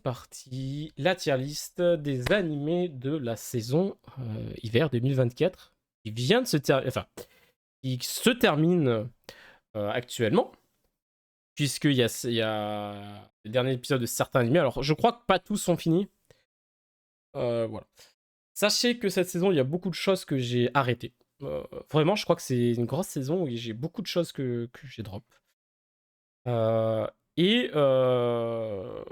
parti. La tier list des animés de la saison hiver 2024 qui vient de se terminer, enfin, qui se termine actuellement, puisqu'il y a le dernier épisode de certains animés. Alors, je crois que pas tous sont finis. Voilà. Sachez que cette saison, il y a beaucoup de choses que j'ai arrêtées. Vraiment, je crois que c'est une grosse saison où j'ai beaucoup de choses que j'ai drop. Euh, et, euh,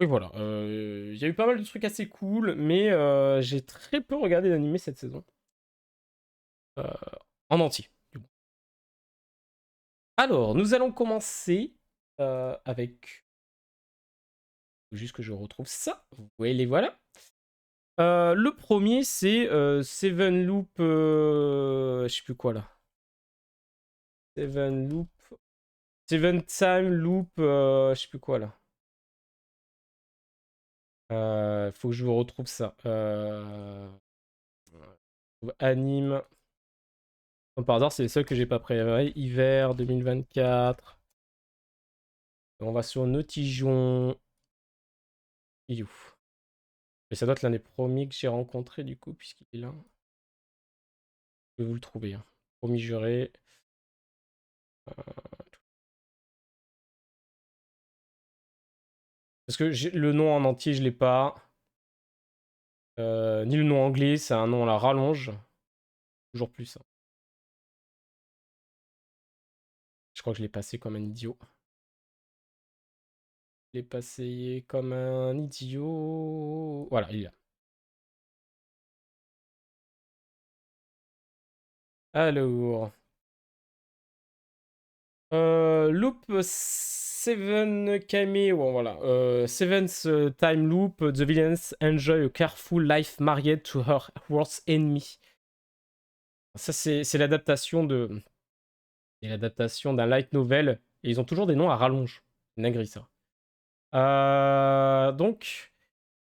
et voilà. Il y a eu pas mal de trucs assez cool, mais j'ai très peu regardé d'animé cette saison. Euh, en entier. Du coup. Alors, nous allons commencer avec. Faut juste que je retrouve ça. Ouais, les voilà. Le premier, c'est Seven Loop. Je sais plus quoi là. Seven Loop. Seven Time Loop. Je sais plus quoi là. Faut que je vous retrouve ça. Anime. Comme par hasard, c'est les seuls que j'ai pas préparés. Hiver 2024. On va sur Notijon. Il est où? Et ça doit être l'un des premiers que j'ai rencontré du coup, puisqu'il est là. Je vais vous le trouver. Hein. Promis juré. Parce que le nom en entier, je l'ai pas. Ni le nom anglais, c'est un nom à la rallonge. Toujours plus. Hein. Je crois que je l'ai passé comme un idiot. Je l'ai passé comme un idiot. Voilà, il est là. Alors. Loop 7 Kami, bon, voilà. Seventh Time Loop, the villains enjoy a careful life married to her worst enemy. Ça, c'est l'adaptation de. C'est l'adaptation d'un light novel. Et ils ont toujours des noms à rallonge. Nagri, ça. Donc,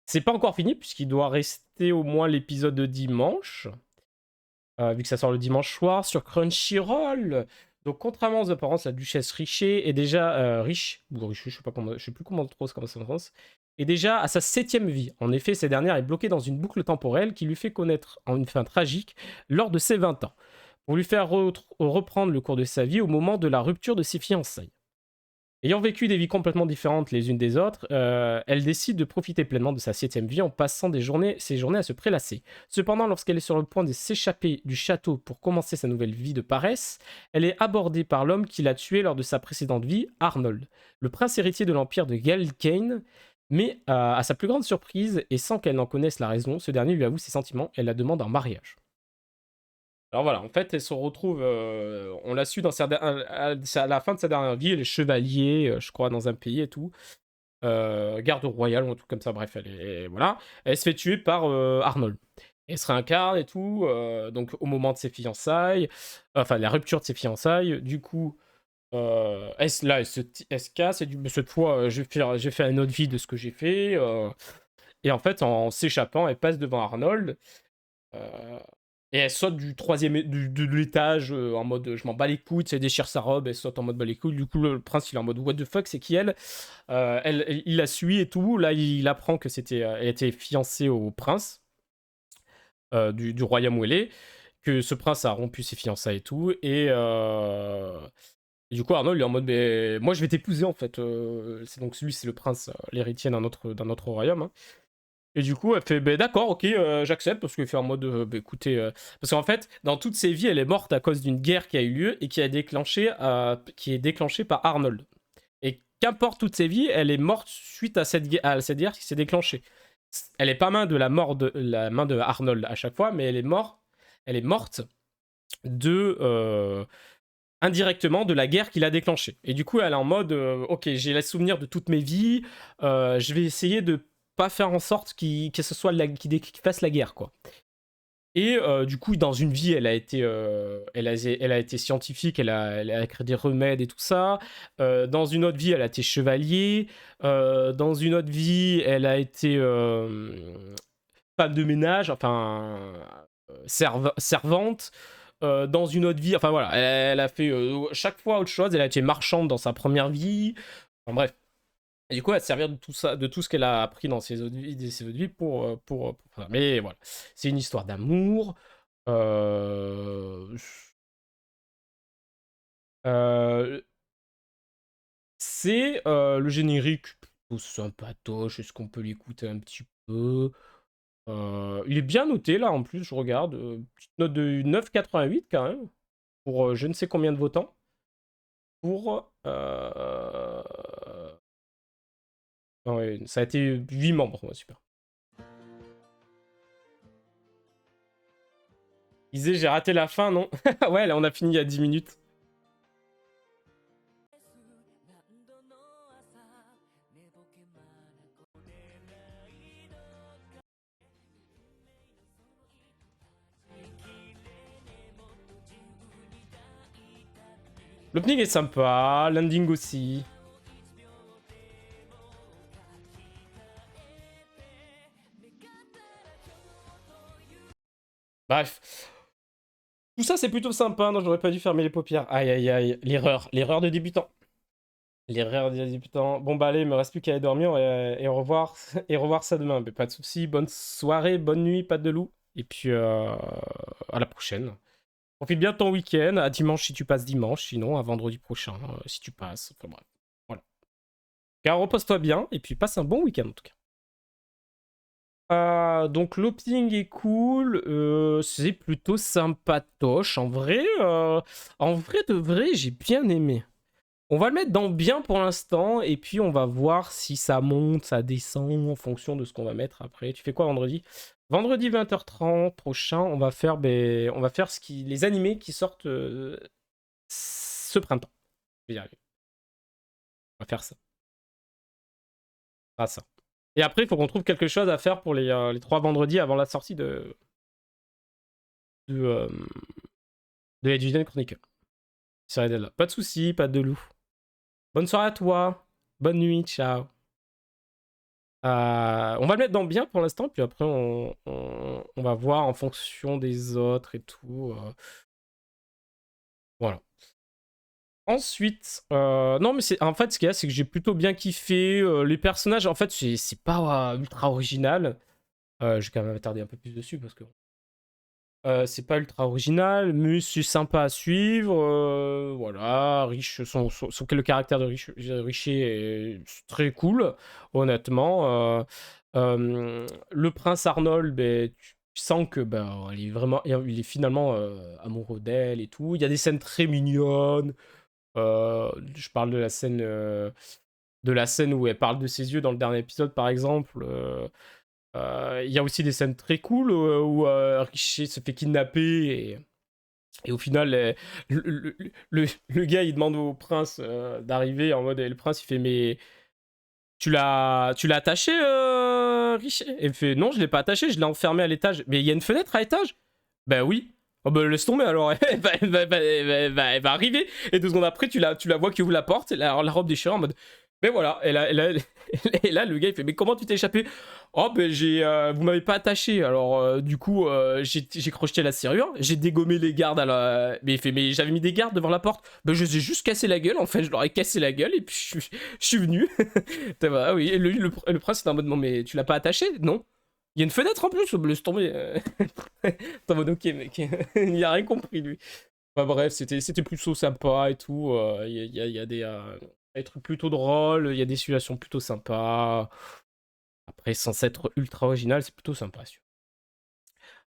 c'est pas encore fini, puisqu'il doit rester au moins l'épisode de dimanche. Vu que ça sort le dimanche soir sur Crunchyroll. Donc, contrairement aux apparences, la duchesse Richer est déjà riche, ou Richer, je sais plus comment trop comment ça se est déjà à sa 7e vie. En effet, cette dernière est bloquée dans une boucle temporelle qui lui fait connaître une fin tragique lors de ses 20 ans, pour lui faire reprendre le cours de sa vie au moment de la rupture de ses fiançailles. Ayant vécu des vies complètement différentes les unes des autres, elle décide de profiter pleinement de sa 7e vie en passant ses journées à se prélasser. Cependant, lorsqu'elle est sur le point de s'échapper du château pour commencer sa nouvelle vie de paresse, elle est abordée par l'homme qui l'a tuée lors de sa précédente vie, Arnold, le prince héritier de l'empire de Galkane. Mais à sa plus grande surprise, et sans qu'elle n'en connaisse la raison, ce dernier lui avoue ses sentiments et la demande en mariage. Alors voilà, en fait, elle se retrouve, on l'a su à la fin de sa dernière vie, elle est chevalier, je crois, dans un pays et tout, garde royale ou un truc comme ça, bref, voilà. Elle se fait tuer par Arnold. Elle se réincarne et tout, donc au moment de ses fiançailles, enfin la rupture de ses fiançailles, du coup, elle se casse et dit, mais cette fois, j'ai fait une autre vie de ce que j'ai fait, et en fait, en s'échappant, elle passe devant Arnold. Euh, et elle saute du troisième de l'étage en mode je m'en bats les couilles, elle déchire sa robe, elle saute en mode bas les couilles. Du coup, le prince il est en mode what the fuck, c'est qui elle? Il la suit et tout. Là, il apprend que elle était fiancée au prince du royaume où elle est, que ce prince a rompu ses fiançailles et tout. Et du coup, Arnold il est en mode mais moi je vais t'épouser en fait. C'est donc lui, c'est le prince, l'héritier d'un autre royaume. Hein. Et du coup, elle fait, bah, d'accord, ok, j'accepte, parce qu'elle fait en mode, bah, écoutez, parce qu'en fait, dans toutes ses vies, elle est morte à cause d'une guerre qui a eu lieu et qui est déclenchée par Arnold. Et qu'importe toutes ses vies, elle est morte suite à cette guerre qui s'est déclenchée. Elle est pas main de la main de Arnold à chaque fois, mais elle est morte de indirectement de la guerre qu'il a déclenchée. Et du coup, elle est en mode, ok, j'ai le souvenir de toutes mes vies, je vais essayer de pas faire en sorte que ce soit qu'il fasse la guerre, quoi. Et du coup, dans une vie, elle a été scientifique, elle a créé des remèdes et tout ça. Dans une autre vie, elle a été chevalier. Dans une autre vie, elle a été femme de ménage, enfin servante. Dans une autre vie, enfin voilà, elle a fait chaque fois autre chose. Elle a été marchande dans sa première vie. Enfin bref. Et du coup, elle va se servir de tout ça, de tout ce qu'elle a appris dans ses autres vies, ses autres vies pour faire. Mais voilà, c'est une histoire d'amour. Euh, euh, c'est le générique plutôt sympatoche. Est-ce qu'on peut l'écouter un petit peu? Il est bien noté là en plus, je regarde. Petite note de 9,88 quand même. Pour je ne sais combien de votants. Pour. Ouais, ça a été 8 membres, ouais, super. Il disait j'ai raté la fin, non? Ouais, là on a fini il y a 10 minutes. L'opening est sympa, l'ending aussi. Bref. Tout ça c'est plutôt sympa, non j'aurais pas dû fermer les paupières. Aïe aïe aïe, l'erreur de débutant. L'erreur de débutant. Bon bah allez, il me reste plus qu'à aller dormir et au revoir, et revoir ça demain. Mais pas de soucis, bonne soirée, bonne nuit, pas de loup. Et puis à la prochaine. Profite bien de ton week-end, à dimanche si tu passes dimanche, sinon à vendredi prochain si tu passes. Enfin bref, voilà. Car repose-toi bien et puis passe un bon week-end en tout cas. Donc l'opening est cool, c'est plutôt sympatoche. En vrai de vrai, j'ai bien aimé. On va le mettre dans bien pour l'instant et puis on va voir si ça monte, ça descend en fonction de ce qu'on va mettre après. Tu fais quoi vendredi? Vendredi 20h30 prochain, on va faire, les animés qui sortent ce printemps. Je vais y arriver. On va faire ça. Ah, ça. Et après, il faut qu'on trouve quelque chose à faire pour les 3 vendredis avant la sortie de, euh, de Edge Chronicle. Serait là. Pas de soucis, pas de loup. Bonne soirée à toi. Bonne nuit, ciao. On va le mettre dans bien pour l'instant, puis après on va voir en fonction des autres et tout. Voilà. Ensuite, non mais c'est en fait ce qu'il y a, c'est que j'ai plutôt bien kiffé les personnages. En fait, c'est pas ultra original. Je vais quand même m'attarder un peu plus dessus parce que c'est pas ultra original, mais c'est sympa à suivre. Voilà, le caractère de Richer est très cool, honnêtement. Le prince Arnold, ben, tu sens que ben, il est finalement amoureux d'elle et tout. Il y a des scènes très mignonnes. Je parle de la scène où elle parle de ses yeux dans le dernier épisode, par exemple. Il y a aussi des scènes très cool où Richer se fait kidnapper et au final, le gars il demande au prince d'arriver en mode. Et le prince il fait mais tu l'as attaché, Richer? Et il fait non, je l'ai pas attaché, je l'ai enfermé à l'étage. Mais il y a une fenêtre à l'étage? Ben oui. Oh bah laisse tomber alors, elle va arriver. Et 2 secondes après, tu la vois qui ouvre la porte, et la robe déchirée en mode. Mais voilà, et là, le gars il fait mais comment tu t'es échappé? Oh ben vous m'avez pas attaché, alors du coup j'ai crocheté la serrure, j'ai dégommé les gardes mais il fait mais j'avais mis des gardes devant la porte, ben je les ai juste cassé la gueule en fait, je leur ai cassé la gueule et puis je suis venu. Ah oui, et le prince était en mode non mais tu l'as pas attaché? Non. Il y a une fenêtre en plus, laisse tomber. T'es en mode ok mec, il a rien compris lui. Enfin bref, c'était plutôt sympa et tout, il y a des trucs plutôt drôles, il y a des situations plutôt sympas. Après, sans être ultra original, c'est plutôt sympa.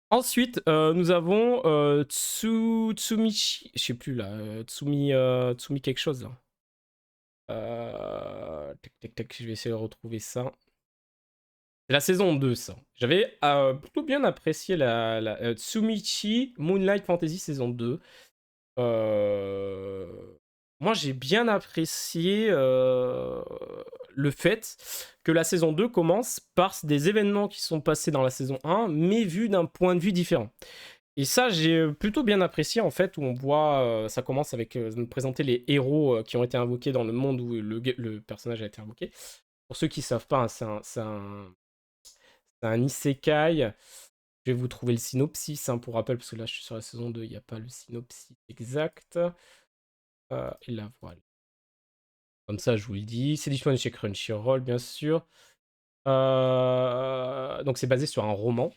Ensuite, nous avons Tsumichi. Je sais plus là. Tsumi quelque chose là. Tac, tac, tac, je vais essayer de retrouver ça. C'est la saison 2, ça. J'avais plutôt bien apprécié la Tsumichi Moonlight Fantasy saison 2. Euh, Moi, j'ai bien apprécié le fait que la saison 2 commence par des événements qui sont passés dans la saison 1, mais vus d'un point de vue différent. Et ça, j'ai plutôt bien apprécié, en fait, où on voit, ça commence avec nous présenter les héros qui ont été invoqués dans le monde où le personnage a été invoqué. Pour ceux qui ne savent pas, hein, c'est un isekai. Je vais vous trouver le synopsis, hein, pour rappel, parce que là, je suis sur la saison 2, il n'y a pas le synopsis exact. Et là, voilà. Comme ça, je vous le dis. C'est disponible chez Crunchyroll, bien sûr. Donc c'est basé sur un roman.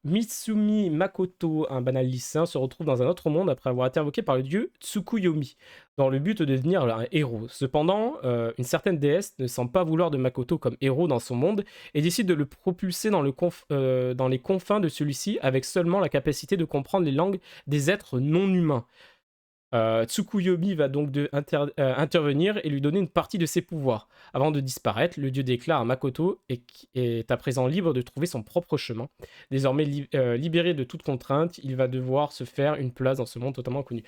Mitsumi Makoto, un banal lycéen, se retrouve dans un autre monde après avoir été invoqué par le dieu Tsukuyomi, dans le but de devenir un héros. Cependant, une certaine déesse ne semble pas vouloir de Makoto comme héros dans son monde et décide de le propulser dans les confins de celui-ci avec seulement la capacité de comprendre les langues des êtres non humains. Tsukuyomi va donc intervenir et lui donner une partie de ses pouvoirs. Avant de disparaître, le dieu déclare à Makoto est à présent libre de trouver son propre chemin. Désormais libéré de toute contrainte, il va devoir se faire une place dans ce monde totalement inconnu.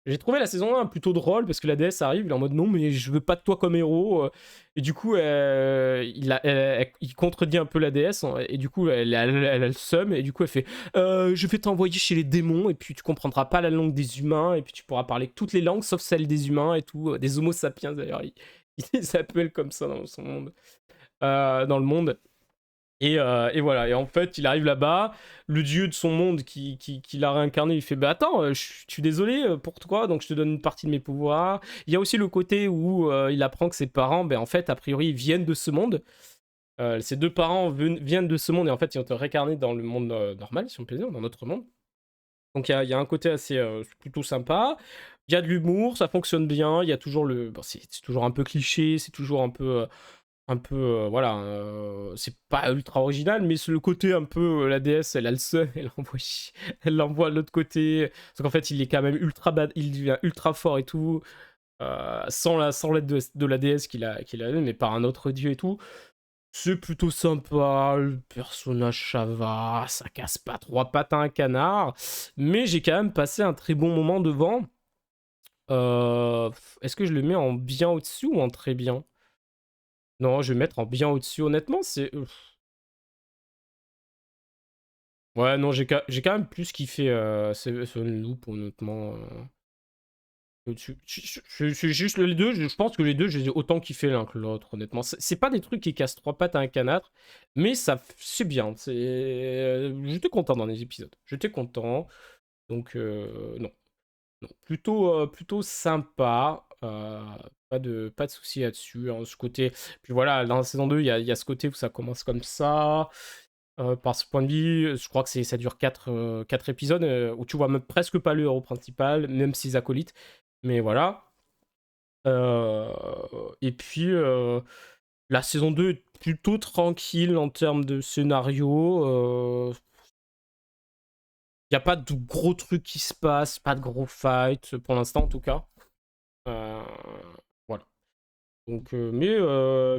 J'ai trouvé la saison 1 plutôt drôle parce que la déesse arrive, il est en mode non, mais je veux pas de toi comme héros. Et du coup, il contredit un peu la déesse, et du coup, elle a le seum, et du coup, elle fait je vais t'envoyer chez les démons, et puis tu comprendras pas la langue des humains, et puis tu pourras parler toutes les langues sauf celle des humains et tout, des homo sapiens d'ailleurs. Il s'appelle comme ça dans son monde, dans le monde. Et voilà, et en fait, il arrive là-bas, le dieu de son monde qui l'a réincarné, il fait bah attends, je suis désolé pour toi, donc je te donne une partie de mes pouvoirs. Il y a aussi le côté où il apprend que ses parents, ben en fait, a priori, ils viennent de ce monde. Ses deux parents viennent de ce monde et en fait, ils ont été réincarnés dans le monde normal, si on peut dire, dans notre monde. Donc il y a un côté assez plutôt sympa. Il y a de l'humour, ça fonctionne bien. Il y a toujours bon, c'est toujours un peu cliché, c'est toujours un peu, voilà, c'est pas ultra original, mais c'est le côté un peu la déesse, elle a le seum, elle l'envoie de l'autre côté. Parce qu'en fait, il est quand même ultra bad, il devient ultra fort et tout, sans l'aide de la déesse qu'il a donné, mais par un autre dieu et tout. C'est plutôt sympa, le personnage ça va, ça casse pas trois pattes à un canard, mais j'ai quand même passé un très bon moment devant. Est-ce que je le mets en bien au-dessus ou en très bien? Non, je vais mettre en bien au-dessus. Honnêtement, c'est. Ouais, non, j'ai quand même plus kiffé Seven Loop, honnêtement. C'est juste les deux, je pense que les deux, j'ai autant kiffé l'un que l'autre, honnêtement. C'est pas des trucs qui cassent trois pattes à un canard, mais c'est bien. J'étais content dans les épisodes. J'étais content. Donc, non. Non. Plutôt sympa. Pas de soucis là-dessus, hein, ce côté. Puis voilà, dans la saison 2, il y a ce côté où ça commence comme ça. Par ce point de vue, je crois que ça dure 4 épisodes où tu vois même presque pas le héros principal, même ses acolytes. Mais voilà. Et puis, la saison 2 est plutôt tranquille en termes de scénario. Il n'y a pas de gros trucs qui se passent, pas de gros fights, pour l'instant en tout cas. Euh, voilà. Donc, mais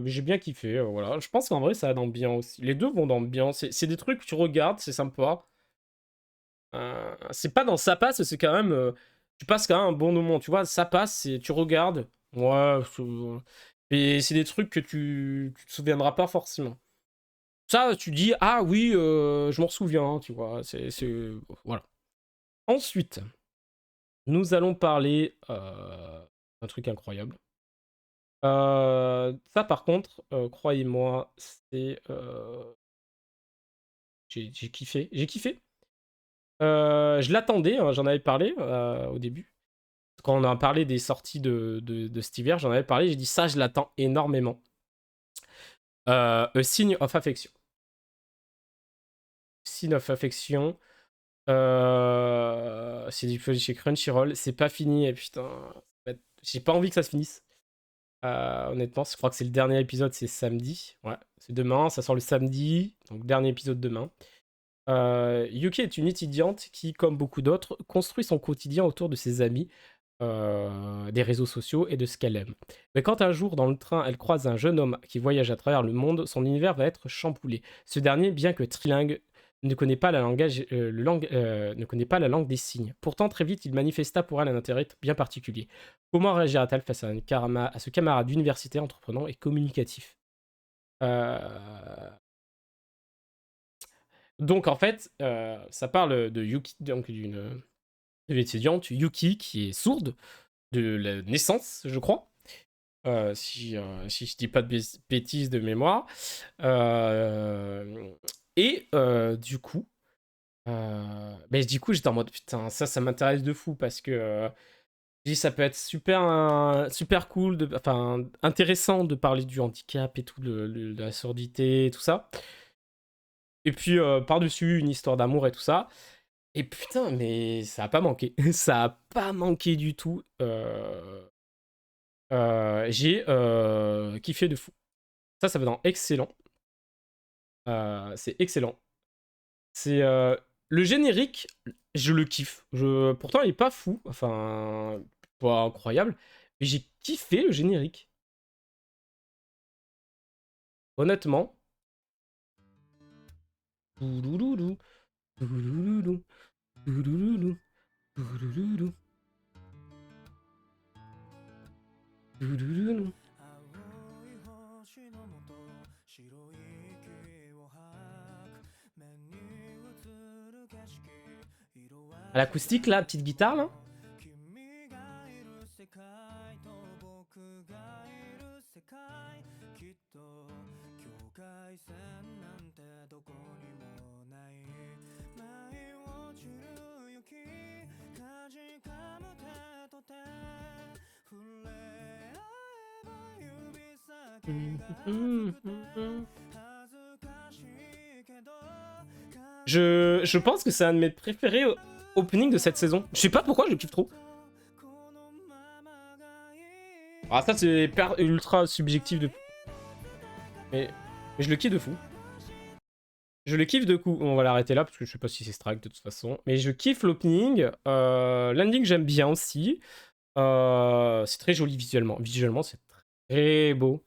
j'ai bien kiffé. Voilà. Je pense qu'en vrai, ça va dans bien aussi. Les deux vont dans bien. C'est des trucs que tu regardes, c'est sympa. C'est pas dans ça passe, c'est quand même. Tu passes quand même un bon moment. Tu vois, ça passe, tu regardes. Ouais. Et c'est des trucs que tu te souviendras pas forcément. Ça, tu dis, ah oui, je m'en souviens, hein, tu vois. Voilà. Ensuite, nous allons parler d'un truc incroyable. Ça, par contre, croyez-moi, j'ai kiffé. J'ai kiffé. Je l'attendais, hein, j'en avais parlé au début. Quand on a parlé des sorties de cet hiver, j'en avais parlé, j'ai dit ça, je l'attends énormément. A Sign of Affection. Sign of Affection. C'est du chez Crunchyroll. C'est pas fini, et putain. J'ai pas envie que ça se finisse. Honnêtement, je crois que c'est le dernier épisode, c'est samedi. Ouais, c'est demain, ça sort le samedi. Donc, dernier épisode demain. Yuki est une étudiante qui, comme beaucoup d'autres, construit son quotidien autour de ses amis, des réseaux sociaux et de ce qu'elle aime. Mais quand un jour, dans le train, elle croise un jeune homme qui voyage à travers le monde, son univers va être chamboulé. Ce dernier, bien que trilingue, ne connaît pas ne connaît pas la langue des signes. Pourtant, très vite, il manifesta pour elle un intérêt bien particulier. Comment réagira-t-elle face à ce camarade d'université entreprenant et communicatif? Euh, Donc en fait, ça parle de Yuki, donc d'une étudiante, Yuki, qui est sourde de la naissance, je crois. Si je dis pas de bêtises de mémoire. Et du coup, du coup, j'étais en mode putain, ça m'intéresse de fou parce que Je dis, ça peut être super cool, enfin intéressant de parler du handicap et tout, de la surdité et tout ça. Et puis par-dessus, une histoire d'amour et tout ça. Et putain, mais ça a pas manqué. Ça a pas manqué du tout. J'ai kiffé de fou. Ça va dans excellent. C'est excellent. C'est le générique, je le kiffe. Pourtant, il est pas fou, enfin, pas incroyable, mais j'ai kiffé le générique. Honnêtement. Toulouloulou, toulouloulou, toulouloulou, toulouloulou, toulouloulou. À l'acoustique, là, petite guitare, là. Je pense que c'est un de mes préférés opening de cette saison. Je sais pas pourquoi, je le kiffe trop. Ah, ça, c'est ultra subjectif de. Mais je le kiffe de fou. Je le kiffe de coup. On va l'arrêter là parce que je sais pas si c'est strike de toute façon. Mais je kiffe l'opening. L'ending, j'aime bien aussi. C'est très joli visuellement. Visuellement, c'est très beau.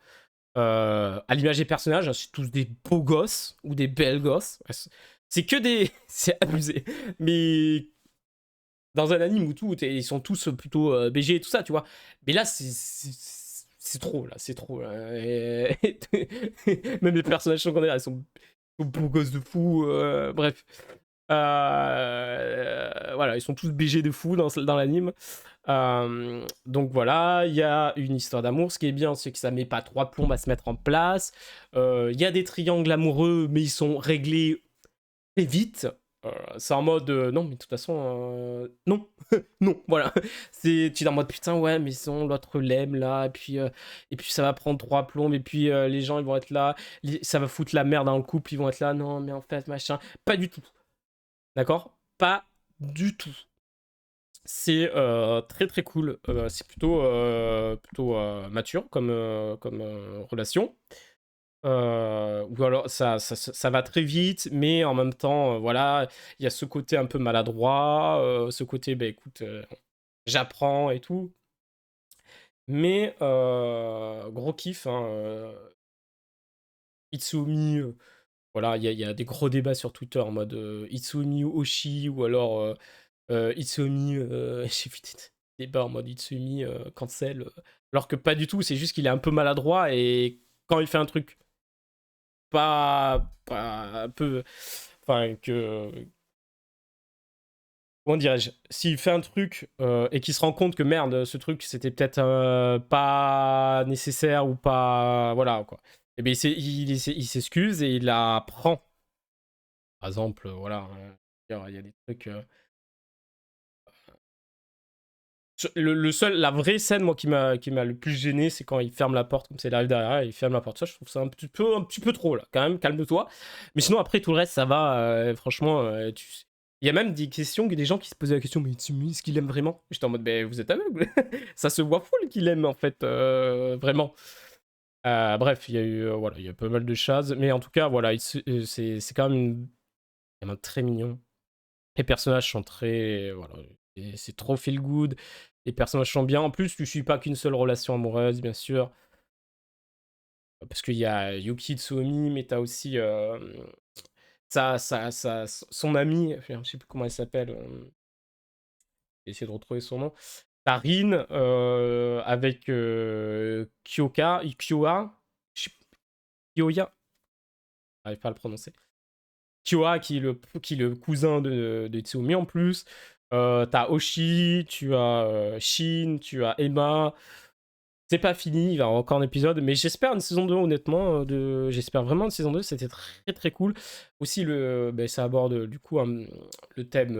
À l'image des personnages, hein, c'est tous des beaux gosses ou des belles gosses. C'est que des. C'est abusé. Mais dans un anime où tout, ils sont tous plutôt BG et tout ça, tu vois. Mais là, c'est trop, là, c'est trop. Là. Même les personnages secondaires, ils sont beaux gosses de fou. Bref. Voilà, ils sont tous BG de fou dans l'anime. Donc voilà, il y a une histoire d'amour. Ce qui est bien, c'est que ça met pas 3 plombs à se mettre en place. Il y a des triangles amoureux, mais ils sont réglés très vite. C'est en mode non, mais de toute façon, non, non, voilà. Tu es en mode putain, ouais, mais sinon l'autre l'aime là, et puis ça va prendre 3 plombs, et puis les gens ils vont être là, ça va foutre la merde dans le couple, ils vont être là, non, mais en fait, machin. Pas du tout, d'accord? Pas du tout. C'est très très cool. C'est plutôt mature comme relation. Ou alors ça va très vite, mais en même temps, voilà, il y a ce côté un peu maladroit, ce côté, bah écoute, j'apprends et tout. Mais gros kiff, hein, Itsumi, voilà, il y a des gros débats sur Twitter en mode Itsumi Oshi, ou alors Itsumi, j'ai vu des débats en mode Itsumi cancel, alors que pas du tout, c'est juste qu'il est un peu maladroit, et quand il fait un truc pas un peu. Enfin, comment dirais-je? S'il fait un truc et qu'il se rend compte que merde, ce truc c'était peut-être pas nécessaire ou pas. Voilà quoi. Et bien il s'excuse et il apprend. Par exemple, voilà. Il y a des trucs. La vraie scène, moi, qui m'a le plus gêné, c'est quand il ferme la porte, comme ça, il arrive derrière, et il ferme la porte. Ça, je trouve ça un petit peu trop, là. Quand même, calme-toi. Mais sinon, après, tout le reste, ça va. Franchement, il y a même des questions, des gens qui se posaient la question, mais est-ce qu'il aime vraiment? J'étais en mode, ben, vous êtes aveugle. Ça se voit full qu'il aime, en fait, vraiment. Bref, il y a eu, voilà, il y a pas mal de choses. Mais en tout cas, voilà, c'est quand même très mignon. Les personnages sont très. Voilà, c'est trop feel good. Les personnages sont bien. En plus, tu suis pas qu'une seule relation amoureuse, bien sûr. Parce qu'il y a Yuki Tsuomi, mais t'as aussi son ami, je sais plus comment elle s'appelle. J'ai essayé de retrouver son nom. T'as Rin avec Kyoa, Kyoya, j'arrive pas à le prononcer. Kyoa qui est le cousin de Tsumi en plus. T'as Oshi, tu as Shin, tu as Emma. C'est pas fini, il va y avoir encore un épisode, mais j'espère une saison 2 honnêtement. J'espère vraiment une saison 2, c'était très très cool. Aussi, ça aborde du coup le thème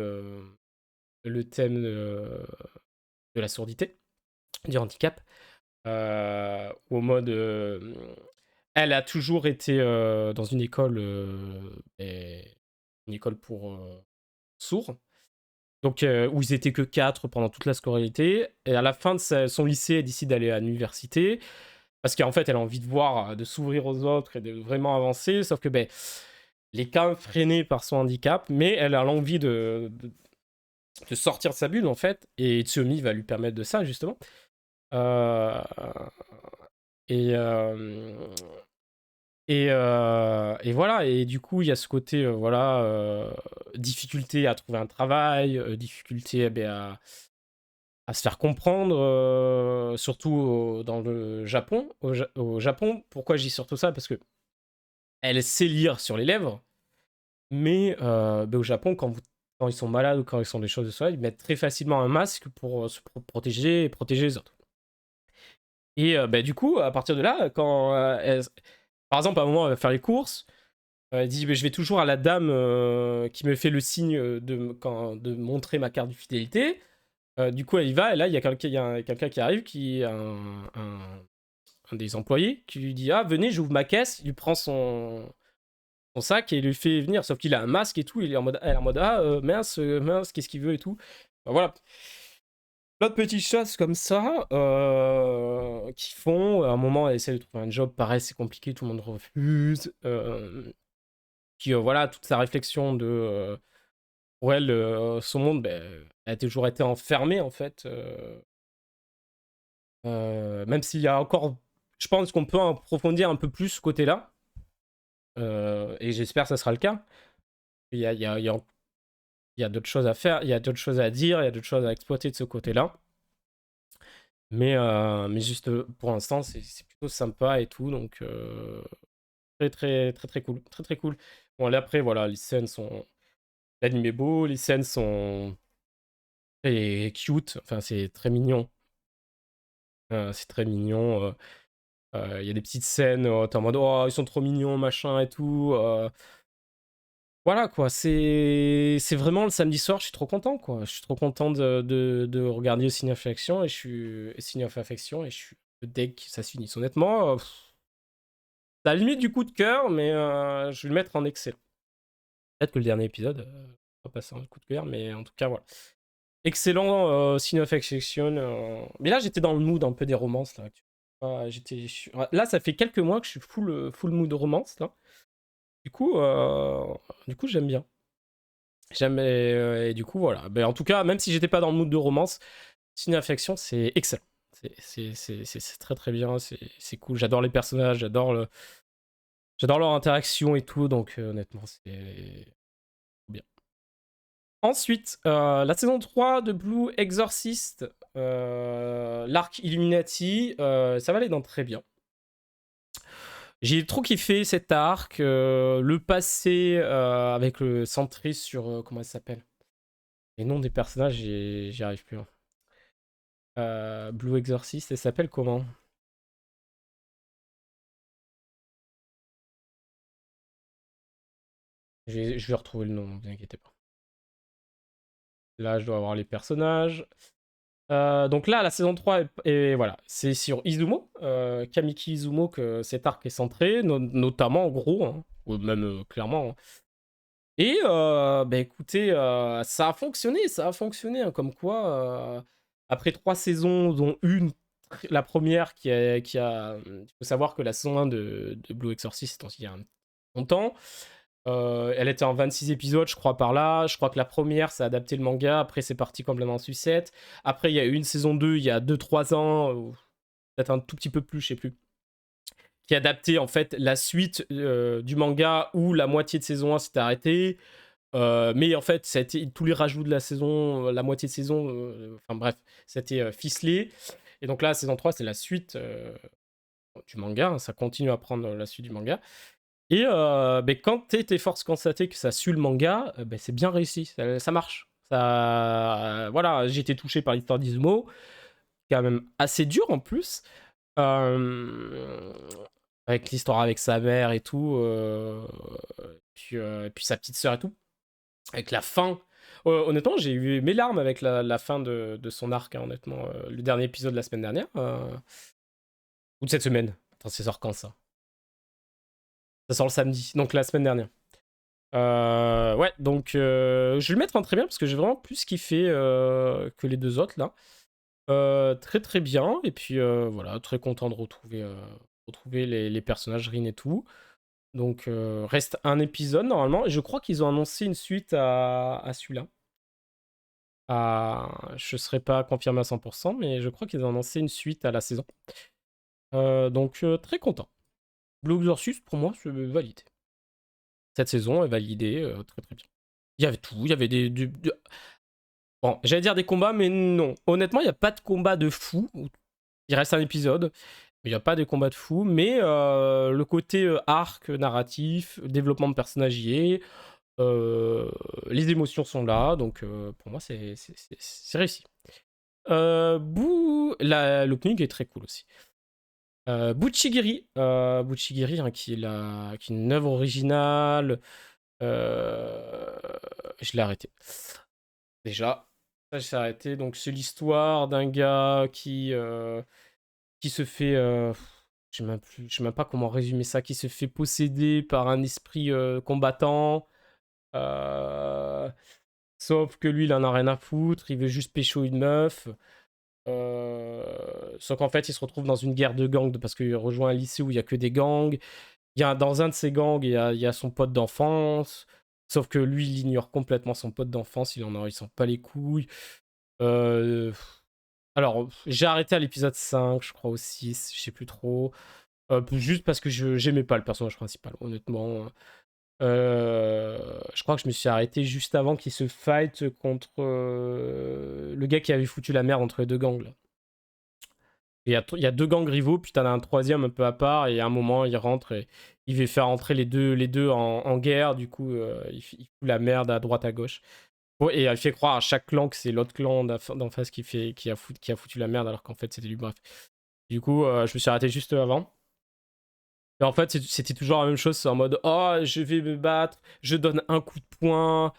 de la surdité, du handicap. Au mode. Elle a toujours été dans une école, une école pour sourds. Donc, où ils étaient que 4 pendant toute la scolarité. Et à la fin de son lycée, elle décide d'aller à l'université. Parce qu'en fait, elle a envie de voir, de s'ouvrir aux autres et de vraiment avancer. Sauf que, ben, elle est quand même freinée par son handicap. Mais elle a l'envie de sortir de sa bulle, en fait. Et Tsuyomi va lui permettre de ça, justement. Euh, et, et voilà, et du coup, il y a ce côté, voilà, difficulté à trouver un travail, difficulté à se faire comprendre, surtout dans le Japon. Au Japon, pourquoi je dis surtout ça? Parce que elle sait lire sur les lèvres, mais au Japon, quand ils sont malades ou quand ils sont des choses de ça, ils mettent très facilement un masque pour se protéger et protéger les autres. Et du coup, à partir de là, quand par exemple, à un moment, elle va faire les courses. Elle dit je vais toujours à la dame qui me fait le signe de montrer ma carte de fidélité. Du coup, elle y va, et là, il y a quelqu'un qui arrive, qui est un des employés, qui lui dit ah, venez, j'ouvre ma caisse. Il lui prend son sac et il lui fait venir. Sauf qu'il a un masque et tout. Elle est en mode ah, mince, mince, qu'est-ce qu'il veut et tout. Voilà. Plein de petites choses comme ça qui font. À un moment, elle essaie de trouver un job. Pareil, c'est compliqué, tout le monde refuse. Puis voilà, toute sa réflexion de. Pour elle, son monde, ben, a toujours été enfermé, en fait. Même s'il y a encore. Je pense qu'on peut approfondir un peu plus ce côté-là. Et j'espère que ça sera le cas. Il y a d'autres choses à faire, il y a d'autres choses à dire, il y a d'autres choses à exploiter de ce côté-là. Mais juste pour l'instant, c'est plutôt sympa et tout. Donc, très, très, très, très cool. Très, très cool. Bon, là, après, voilà, les scènes sont. L'anime est beau, les scènes sont très cute. Enfin, c'est très mignon. C'est très mignon. Il y a des petites scènes, t'es en mode oh, ils sont trop mignons, machin et tout. Voilà quoi, c'est vraiment le samedi soir, je suis trop content quoi. Je suis trop content de regarder le Ciné of Affection et Ciné of Affection et je suis deg que ça se finisse. Honnêtement, c'est à la limite du coup de cœur, mais je vais le mettre en excellent. Peut-être que le dernier épisode va passer en coup de cœur, mais en tout cas voilà. Excellent Ciné of Affection. Mais là j'étais dans le mood un peu des romances là. Là ça fait quelques mois que je suis full mood romance là. Du coup, j'aime bien. J'aime, et du coup, voilà. Ben, en tout cas, même si j'étais pas dans le mood de romance, Ciné Affection, c'est excellent. C'est très très bien, c'est cool. J'adore les personnages, j'adore leur interaction et tout, donc honnêtement, c'est bien. Ensuite, la saison 3 de Blue Exorcist, l'arc Illuminati, ça va aller dans très bien. J'ai trop kiffé cet arc, le passé avec le centré sur comment ça s'appelle. Les noms des personnages, j'y arrive plus. Hein. Blue Exorcist, elle s'appelle comment? Je vais retrouver le nom, ne vous inquiétez pas. Là, je dois avoir les personnages. Donc là, la saison 3, voilà, c'est sur Izumo, Kamiki Izumo, que cet arc est centré, notamment en gros, hein, ou même clairement. Hein. Et écoutez, ça a fonctionné, hein, comme quoi, après 3 saisons, dont la première il faut savoir que la saison 1 de Blue Exorcist, il y a un longtemps, elle était en 26 épisodes, je crois, par là. Je crois que la première, ça a adapté le manga. Après, c'est parti complètement en sucette. Après, il y a eu une saison 2 il y a 2-3 ans, ou peut-être un tout petit peu plus, je sais plus, qui a adapté en fait la suite du manga où la moitié de saison 1 s'était arrêtée. Mais en fait, ça a été tous les rajouts de la saison, la moitié de saison, enfin bref, c'était ficelé. Et donc là, la saison 3, c'est la suite du manga. Hein, ça continue à prendre la suite du manga. Et quand t'es force constater que ça suit le manga, c'est bien réussi, ça marche. Voilà, j'ai été touché par l'histoire d'Izumo, quand même assez dur en plus, euh, avec l'histoire avec sa mère et tout, puis sa petite sœur et tout, avec la fin Honnêtement, j'ai eu mes larmes avec la fin de son arc, hein, honnêtement. Le dernier épisode de la semaine dernière. Ou de cette semaine. Attends, ça sort quand ça? Ça sort le samedi, donc la semaine dernière. Ouais, donc je vais le mettre en très bien parce que j'ai vraiment plus kiffé que les deux autres là. Très très bien, et puis voilà, très content de retrouver les personnages Rin et tout. Donc reste un épisode normalement, et je crois qu'ils ont annoncé une suite à celui-là. Je ne serais pas confirmé à 100%, mais je crois qu'ils ont annoncé une suite à la saison. Donc très content. Blue Exorcist, pour moi, c'est validé. Cette saison est validée, très très bien. Il y avait tout, il y avait Bon, j'allais dire des combats, mais non. Honnêtement, il n'y a pas de combat de fou. Il reste un épisode, mais il n'y a pas de combat de fou. Mais le côté arc narratif, développement de personnages y est. Les émotions sont là, donc pour moi, c'est réussi. L'opening est très cool aussi. Buchigiri, hein, qui est une œuvre originale. Je l'ai arrêté. Déjà, ça, j'ai arrêté. Donc, c'est l'histoire d'un gars qui se fait. Je sais même pas comment résumer ça. Qui se fait posséder par un esprit combattant. Sauf que lui, il en a rien à foutre. Il veut juste pécho une meuf. Sauf qu'en fait, il se retrouve dans une guerre de gangs parce qu'il rejoint un lycée où il y a que des gangs. Dans un de ces gangs, il y a son pote d'enfance. Sauf que lui, il ignore complètement son pote d'enfance. Il sent pas les couilles. Euh, Alors, j'ai arrêté à l'épisode 5, je crois, au 6, je sais plus trop. Juste parce que j'aimais pas le personnage principal, honnêtement. Je crois que je me suis arrêté juste avant qu'il se fight contre le gars qui avait foutu la merde entre les deux gangs, là. Il y a deux gangs rivaux, puis t'en as un troisième un peu à part, et à un moment, il rentre et il veut faire entrer les deux en guerre. Du coup, il fout la merde à droite, à gauche. Ouais, et il fait croire à chaque clan que c'est l'autre clan d'en face qui a foutu la merde, alors qu'en fait, c'était lui. Bref. Du coup, je me suis arrêté juste avant. Et en fait, c'était toujours la même chose. C'est en mode, oh, je vais me battre, je donne un coup de poing.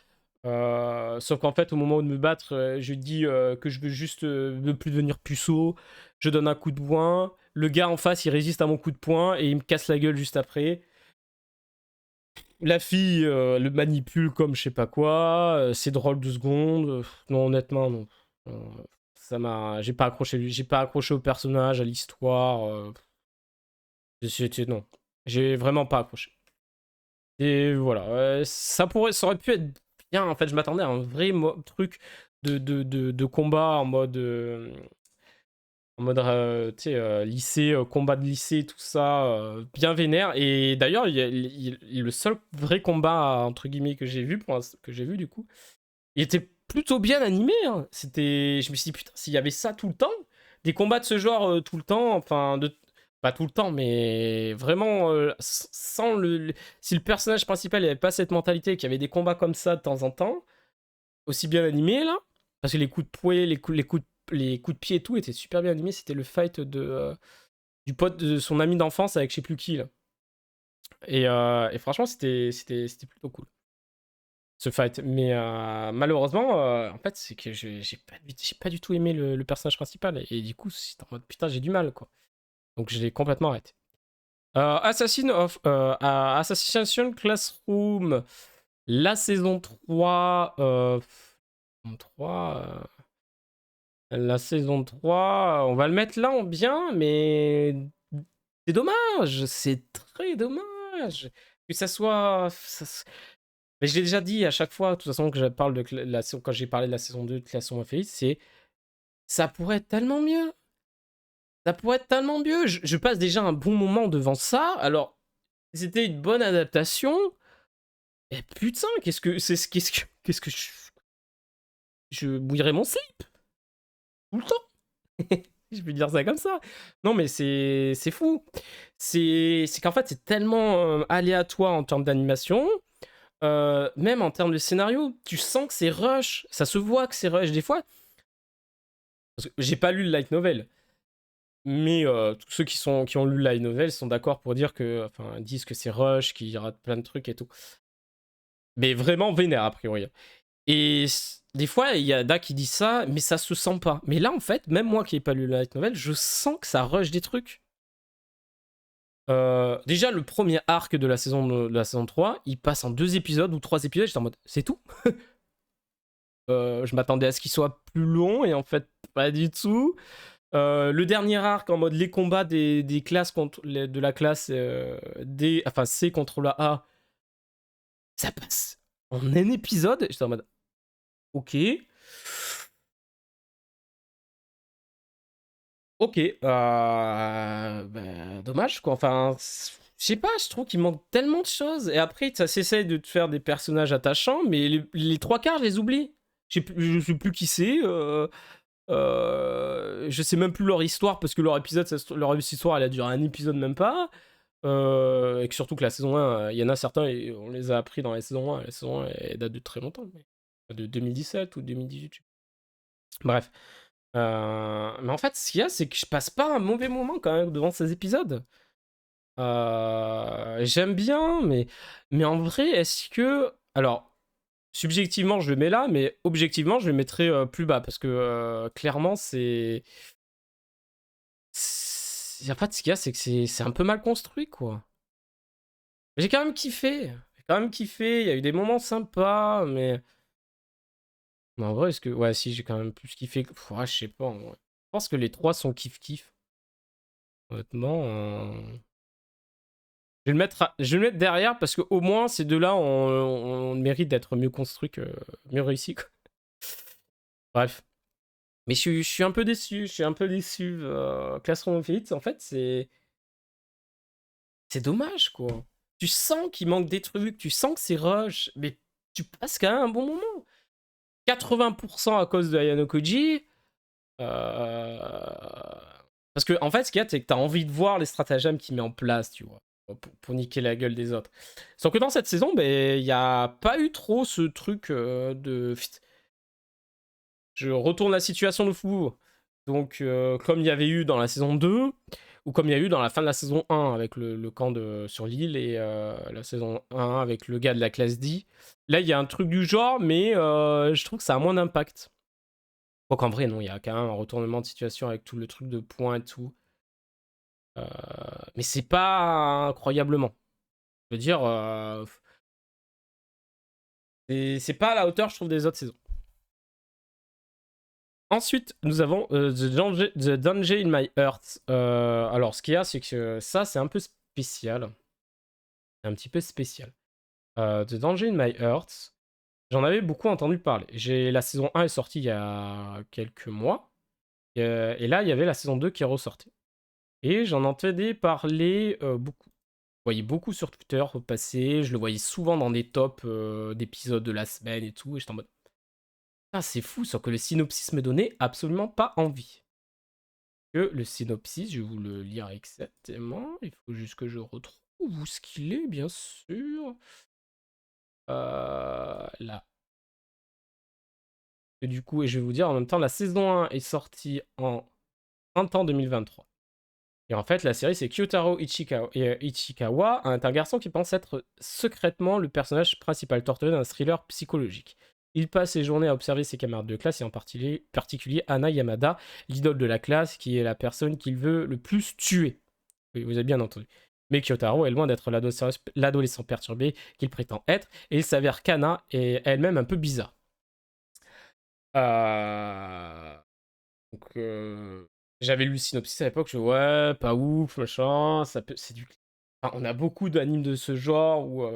Sauf qu'en fait, au moment de me battre, je dis que je veux juste ne plus devenir puceau. Je donne un coup de poing. Le gars en face, il résiste à mon coup de poing et il me casse la gueule juste après. La fille le manipule comme je sais pas quoi. C'est drôle 2 secondes. Non, honnêtement, non. Ça m'a. J'ai pas accroché. J'ai pas accroché au personnage, à l'histoire. Non. J'ai vraiment pas accroché. Et voilà. Ça aurait pu être bien. En fait, je m'attendais à un vrai truc de combat en mode tu sais, lycée, combat de lycée, tout ça, bien vénère. Et d'ailleurs, le seul vrai combat, entre guillemets, que j'ai vu, que j'ai vu du coup, il était plutôt bien animé, hein. Je me suis dit, putain, s'il y avait ça tout le temps, des combats de ce genre tout le temps, enfin, pas tout le temps, mais vraiment, si le personnage principal n'avait pas cette mentalité, qu'il y avait des combats comme ça de temps en temps, aussi bien animés, là, parce que les coups de poing, les coups de pied et tout étaient super bien animés. C'était le fight du pote de son ami d'enfance avec je sais plus qui, là. Et franchement, c'était plutôt cool, ce fight. Mais malheureusement, en fait, c'est que j'ai pas du tout aimé le personnage principal. Et du coup, c'est en mode putain, j'ai du mal, quoi. Donc, j'ai complètement arrêté. Assassination Classroom, la saison 3. 3 La saison 3, on va le mettre là en bien, mais c'est dommage, c'est très dommage que ça soit. Mais je l'ai déjà dit à chaque fois, de toute façon, que je parle quand j'ai parlé de la saison 2 de Classon Félix, c'est ça pourrait être tellement mieux. Ça pourrait être tellement mieux. Je passe déjà un bon moment devant ça. Alors, c'était une bonne adaptation. Et putain, qu'est-ce que je bouillerais mon slip tout le temps. Je peux dire ça comme ça. Non, mais c'est fou. C'est qu'en fait, c'est tellement aléatoire en termes d'animation. Même en termes de scénario, tu sens que c'est rush. Ça se voit que c'est rush des fois. Parce que j'ai pas lu le light novel. Mais tous ceux qui ont lu le light novel sont d'accord pour dire que. Enfin, disent que c'est rush, qu'il y aura plein de trucs et tout. Mais vraiment vénère, a priori. Et des fois, il y a Da qui dit ça, mais ça se sent pas. Mais là, en fait, même moi qui n'ai pas lu la light novel, je sens que ça rush des trucs. Déjà, le premier arc de la saison 3, il passe en 2 épisodes ou 3 épisodes. J'étais en mode, c'est tout. Je m'attendais à ce qu'il soit plus long, et en fait, pas du tout. Le dernier arc, en mode les combats des classes contre de la classe D, enfin C contre la A, ça passe en un épisode. J'étais en mode, ok. Ok, dommage quoi. Enfin, je sais pas, je trouve qu'il manque tellement de choses. Et après, ça s'essaye de te faire des personnages attachants, mais les trois quarts, je les oublie. Je sais plus qui c'est. Je sais même plus leur histoire parce que leur épisode, leur histoire, elle a duré un épisode même pas. Et que surtout que la saison 1, il y en a certains, et on les a appris dans la saison 1. La saison 1, elle date de très longtemps, de 2017 ou 2018. Bref. Mais en fait, ce qu'il y a, c'est que je passe pas un mauvais moment quand même devant ces épisodes. J'aime bien, mais en vrai, est-ce que... Alors, subjectivement, je le mets là, mais objectivement, je le mettrais plus bas, parce que clairement, En fait, ce qu'il y a, c'est que c'est un peu mal construit, quoi. J'ai quand même kiffé. J'ai quand même kiffé, il y a eu des moments sympas, mais... Mais en vrai, est-ce que... Ouais, si, j'ai quand même plus kiffé. Pff, ouais, je sais pas, en vrai. Je pense que les trois sont kiff-kiff. Honnêtement... je vais le mettre derrière parce qu'au moins ces deux-là on mérite d'être mieux construits que mieux réussis. Quoi. Bref. Mais je suis un peu déçu. Je suis un peu déçu. Classroom of Elite, en fait, c'est dommage, quoi. Tu sens qu'il manque des trucs, tu sens que c'est rush, mais tu passes quand même un bon moment. 80% à cause de Ayano Koji. Euh, Parce que, en fait, ce qu'il y a, c'est que t'as envie de voir les stratagèmes qu'il met en place, tu vois, pour niquer la gueule des autres. Sauf que dans cette saison, il n'y a pas eu trop ce truc de... Je retourne la situation de fou. Donc, comme il y avait eu dans la saison 2, ou comme il y a eu dans la fin de la saison 1 avec le camp sur l'île, et la saison 1 avec le gars de la classe D, là, il y a un truc du genre, mais je trouve que ça a moins d'impact. Donc en vrai, non, il y a quand même un retournement de situation avec tout le truc de points et tout. Mais c'est pas incroyablement. Je veux dire, c'est pas à la hauteur, je trouve, des autres saisons. Ensuite, nous avons The Danger in My Heart. Alors, ce qu'il y a, c'est que ça, c'est un peu spécial. C'est un petit peu spécial. The Danger in My Heart, j'en avais beaucoup entendu parler. La saison 1 est sortie il y a quelques mois. Et là, il y avait la saison 2 qui est ressortie. Et j'en entendais parler beaucoup. Je voyais beaucoup sur Twitter passer, je le voyais souvent dans des tops d'épisodes de la semaine et tout, et j'étais en mode ah, c'est fou, sauf que le synopsis me donnait absolument pas envie. Que le synopsis, je vais vous le lire exactement, il faut juste que je retrouve où ce qu'il est, bien sûr. Là. Et du coup, et je vais vous dire en même temps, la saison 1 est sortie en printemps 2023. Et en fait, la série, c'est Kyotaro Ichikawa, un garçon qui pense être secrètement le personnage principal torturé d'un thriller psychologique. Il passe ses journées à observer ses camarades de classe et en particulier Ana Yamada, l'idole de la classe, qui est la personne qu'il veut le plus tuer. Oui, vous avez bien entendu. Mais Kyotaro est loin d'être l'adolescent perturbé qu'il prétend être, et il s'avère qu'Ana est elle-même un peu bizarre. Euh... Donc, j'avais lu le synopsis à l'époque, je ouais, pas ouf, machin, c'est du... Enfin, on a beaucoup d'animes de ce genre où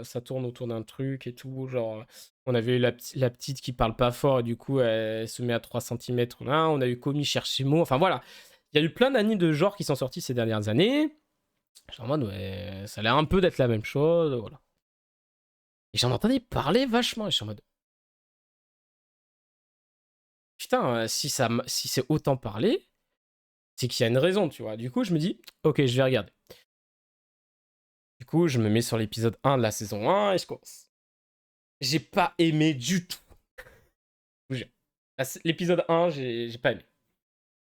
ça tourne autour d'un truc et tout, genre, on avait eu la petite qui parle pas fort et du coup, elle se met à 3 cm là, on a eu Komi chercher mot, enfin voilà. Il y a eu plein d'animes de genre qui sont sortis ces dernières années. J'étais en mode, ouais, ça a l'air un peu d'être la même chose, voilà. Et j'en entendais parler vachement, et je suis en mode, putain, si c'est autant parlé, c'est qu'il y a une raison, tu vois. Du coup, je me dis, ok, je vais regarder. Du coup, je me mets sur l'épisode 1 de la saison 1 et je commence. J'ai pas aimé du tout. L'épisode 1, j'ai pas aimé.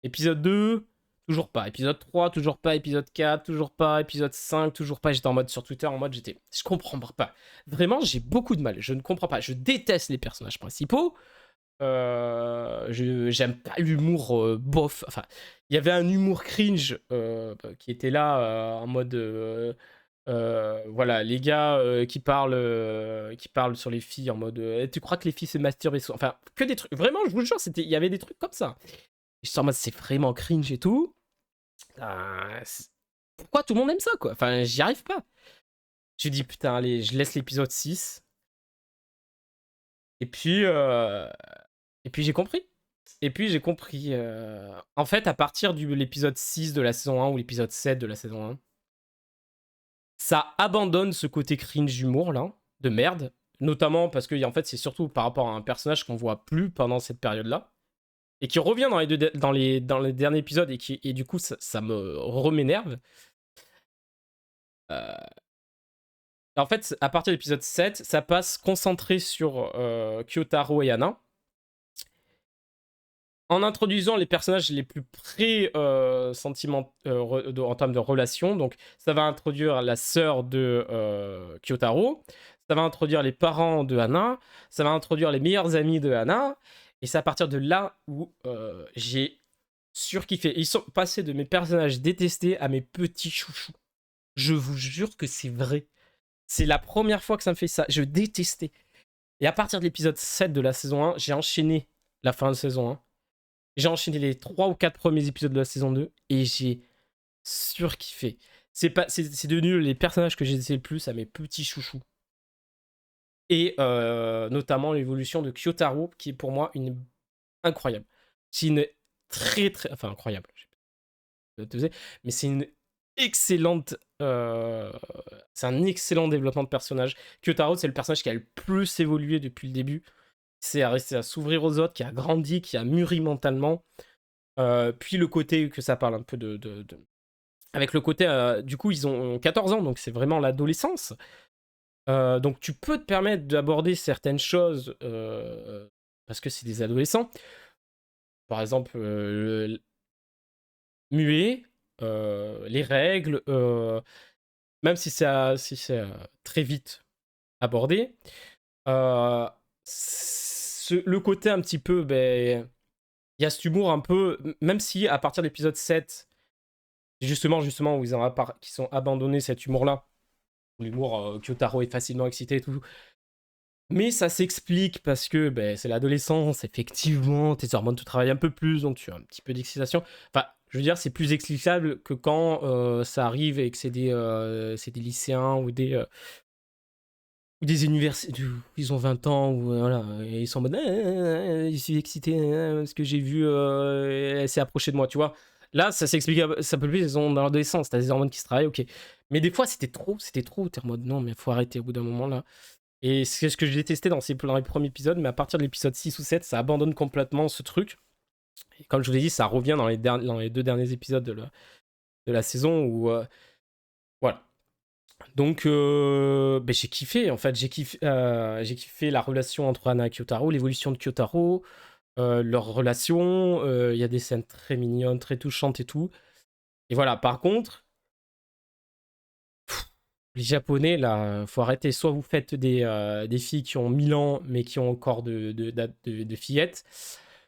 Épisode 2, Toujours pas. Épisode 3, toujours pas. Épisode 4, toujours pas. Épisode 5, toujours pas. J'étais en mode sur Twitter, en mode je comprends pas. Vraiment, j'ai beaucoup de mal. Je ne comprends pas. Je déteste les personnages principaux. J'aime pas l'humour bof. Enfin, il y avait un humour cringe qui était là en mode. Voilà, les gars qui parlent sur les filles en mode tu crois que les filles se masturbent enfin, que des trucs. Vraiment, je vous le jure, il y avait des trucs comme ça. Je suis en mode c'est vraiment cringe et tout. Pourquoi tout le monde aime ça, quoi? Enfin, j'y arrive pas. Je dis putain, allez, je laisse l'épisode 6. Et puis, j'ai compris. En fait, à partir de l'épisode 6 de la saison 1 ou l'épisode 7 de la saison 1, ça abandonne ce côté cringe d'humour là, de merde. Notamment parce que en fait, c'est surtout par rapport à un personnage qu'on voit plus pendant cette période-là. Et qui revient dans les derniers épisodes et du coup, ça me reménerve. En fait, à partir de l'épisode 7, ça passe concentré sur Kyotaro et Anna. En introduisant les personnages les plus pré-sentiments en termes de relations. Donc, ça va introduire la sœur de Kyotaro. Ça va introduire les parents de Anna. Ça va introduire les meilleurs amis de Anna. Et c'est à partir de là où j'ai surkiffé. Ils sont passés de mes personnages détestés à mes petits chouchous. Je vous jure que c'est vrai. C'est la première fois que ça me fait ça. Je détestais. Et à partir de l'épisode 7 de la saison 1, j'ai enchaîné la fin de saison 1. J'ai enchaîné les 3 ou 4 premiers épisodes de la saison 2 et j'ai surkiffé. C'est devenu les personnages que j'ai essayé le plus à mes petits chouchous. Et notamment l'évolution de Kyotaro, qui est pour moi une incroyable. C'est une enfin incroyable. Mais c'est une excellente. C'est un excellent développement de personnage. Kyotaro, c'est le personnage qui a le plus évolué depuis le début. C'est à rester à s'ouvrir aux autres, qui a grandi, qui a mûri mentalement. Puis le côté que ça parle un peu avec le côté, du coup, ils ont 14 ans, donc c'est vraiment l'adolescence. Donc tu peux te permettre d'aborder certaines choses parce que c'est des adolescents. Par exemple, muet, les règles, même si c'est très vite abordé. Le côté un petit peu, ben, il y a cet humour un peu, même si à partir de l'épisode 7, justement où qui sont abandonnés cet humour-là, où l'humour Kyotaro est facilement excité et tout. Mais ça s'explique parce que ben, c'est l'adolescence, effectivement, tes hormones te travaillent un peu plus, donc tu as un petit peu d'excitation. Enfin, je veux dire, c'est plus explicable que quand ça arrive et que c'est des lycéens ou des universités, ils ont 20 ans, ou voilà, et ils sont en mode je suis excité parce que j'ai vu, elle s'est approchée de moi, tu vois. Là, ça s'explique ça peut plus, ils sont dans l'adolescence, t'as des hormones qui se travaillent, ok. Mais des fois, c'était trop, t'es en mode non, mais faut arrêter au bout d'un moment là. Et c'est ce que j'ai détesté dans les premiers épisodes, mais à partir de l'épisode 6 ou 7, ça abandonne complètement ce truc. Et comme je vous l'ai dit, ça revient dans les 2 derniers épisodes de la saison où. Voilà. Donc, ben, j'ai kiffé, en fait. J'ai kiffé la relation entre Anna et Kyotaro, l'évolution de Kyotaro, leur relation. Il y a des scènes très mignonnes, très touchantes et tout. Et voilà, par contre, les Japonais, là, faut arrêter. Soit vous faites des filles qui ont 1000 ans, mais qui ont encore de fillettes.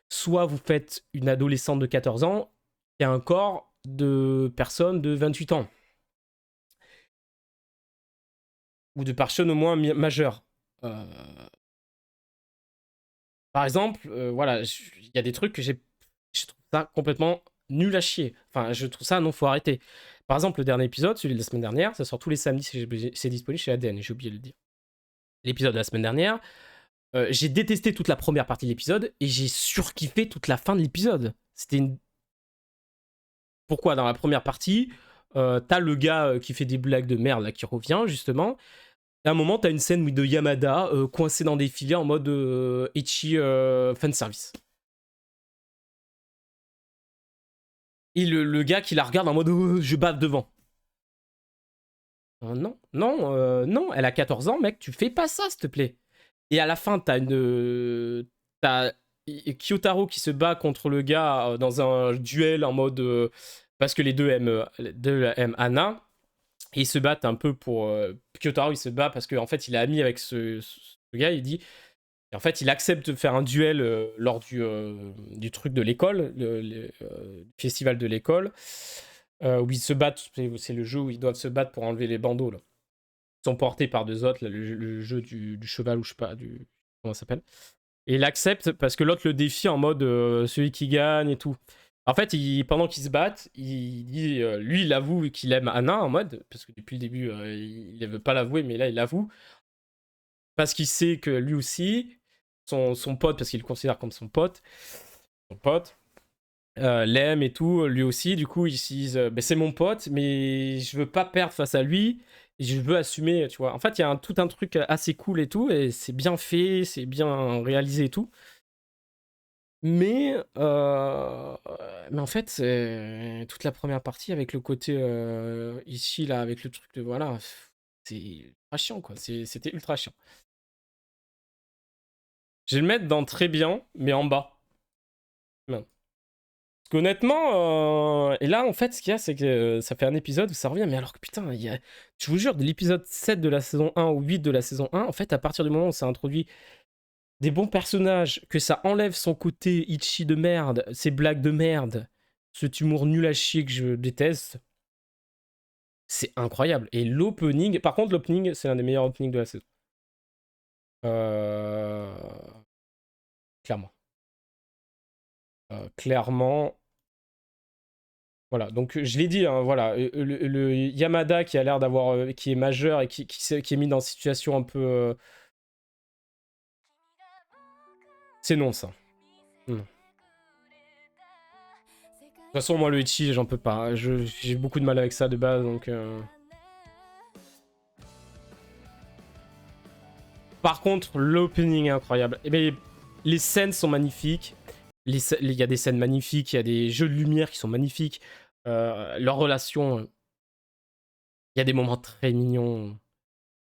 Soit vous faites une adolescente de 14 ans qui a un corps de personne de 28 ans. Ou de personnes au moins majeures. Par exemple, voilà, il y a des trucs que je trouve ça complètement nul à chier. Enfin, je trouve ça, non, faut arrêter. Par exemple, le dernier épisode, celui de la semaine dernière, ça sort tous les samedis, c'est disponible chez ADN, j'ai oublié de le dire. L'épisode de la semaine dernière, j'ai détesté toute la première partie de l'épisode et j'ai surkiffé toute la fin de l'épisode. C'était une... Pourquoi dans la première partie, t'as le gars qui fait des blagues de merde là, qui revient justement. Et à un moment, t'as une scène de Yamada coincé dans des filets en mode ecchi fanservice. Et le gars qui la regarde en mode je bave devant. Non, non, non, elle a 14 ans, mec, tu fais pas ça, s'il te plaît. Et à la fin, t'as Kyotaro qui se bat contre le gars dans un duel en mode parce que les deux aiment Anna. Et ils se battent un peu pour... Kyotaro, il se bat parce qu'en fait, il est ami avec ce gars. Il dit... Et en fait, il accepte de faire un duel lors du truc de l'école, le festival de l'école, où ils se battent. C'est le jeu où ils doivent se battre pour enlever les bandeaux, là. Ils sont portés par deux autres, là, le jeu du cheval, ou je sais pas, comment ça s'appelle. Et il accepte parce que l'autre le défie en mode celui qui gagne et tout. En fait, pendant qu'ils se battent, il dit, lui, il avoue qu'il aime Anna en mode, parce que depuis le début, il ne veut pas l'avouer, mais là, il l'avoue. Parce qu'il sait que lui aussi, son pote, parce qu'il le considère comme son pote, l'aime et tout, lui aussi. Du coup, ils se disent, ben, c'est mon pote, mais je veux pas perdre face à lui. Et je veux assumer, tu vois. En fait, il y a tout un truc assez cool et tout, et c'est bien fait, c'est bien réalisé et tout. Mais en fait, c'est toute la première partie avec le côté ici, là, avec le truc de voilà, c'est ultra chiant, quoi. C'était ultra chiant. Je vais le mettre dans très bien, mais en bas. Non. Parce qu'honnêtement, et là, en fait, ce qu'il y a, c'est que ça fait un épisode où ça revient, mais alors que putain, je vous jure, de l'épisode 7 de la saison 1 ou 8 de la saison 1, en fait, à partir du moment où ça introduit des bons personnages, que ça enlève son côté itchy de merde, ses blagues de merde, ce humour nul à chier que je déteste, c'est incroyable. Et l'opening, par contre, l'opening, c'est l'un des meilleurs openings de la saison. Euh... Clairement. Clairement. Voilà, donc je l'ai dit, hein, voilà, le Yamada qui a l'air d'avoir, qui est majeur et qui est mis dans une situation un peu... C'est non, ça. Non. De toute façon, moi, le Ichi, j'en peux pas. J'ai beaucoup de mal avec ça de base, donc... Par contre, l'opening est incroyable. Et bien, les scènes sont magnifiques. Il y a des scènes magnifiques, il y a des jeux de lumière qui sont magnifiques. Leur relation... Il y a des moments très mignons.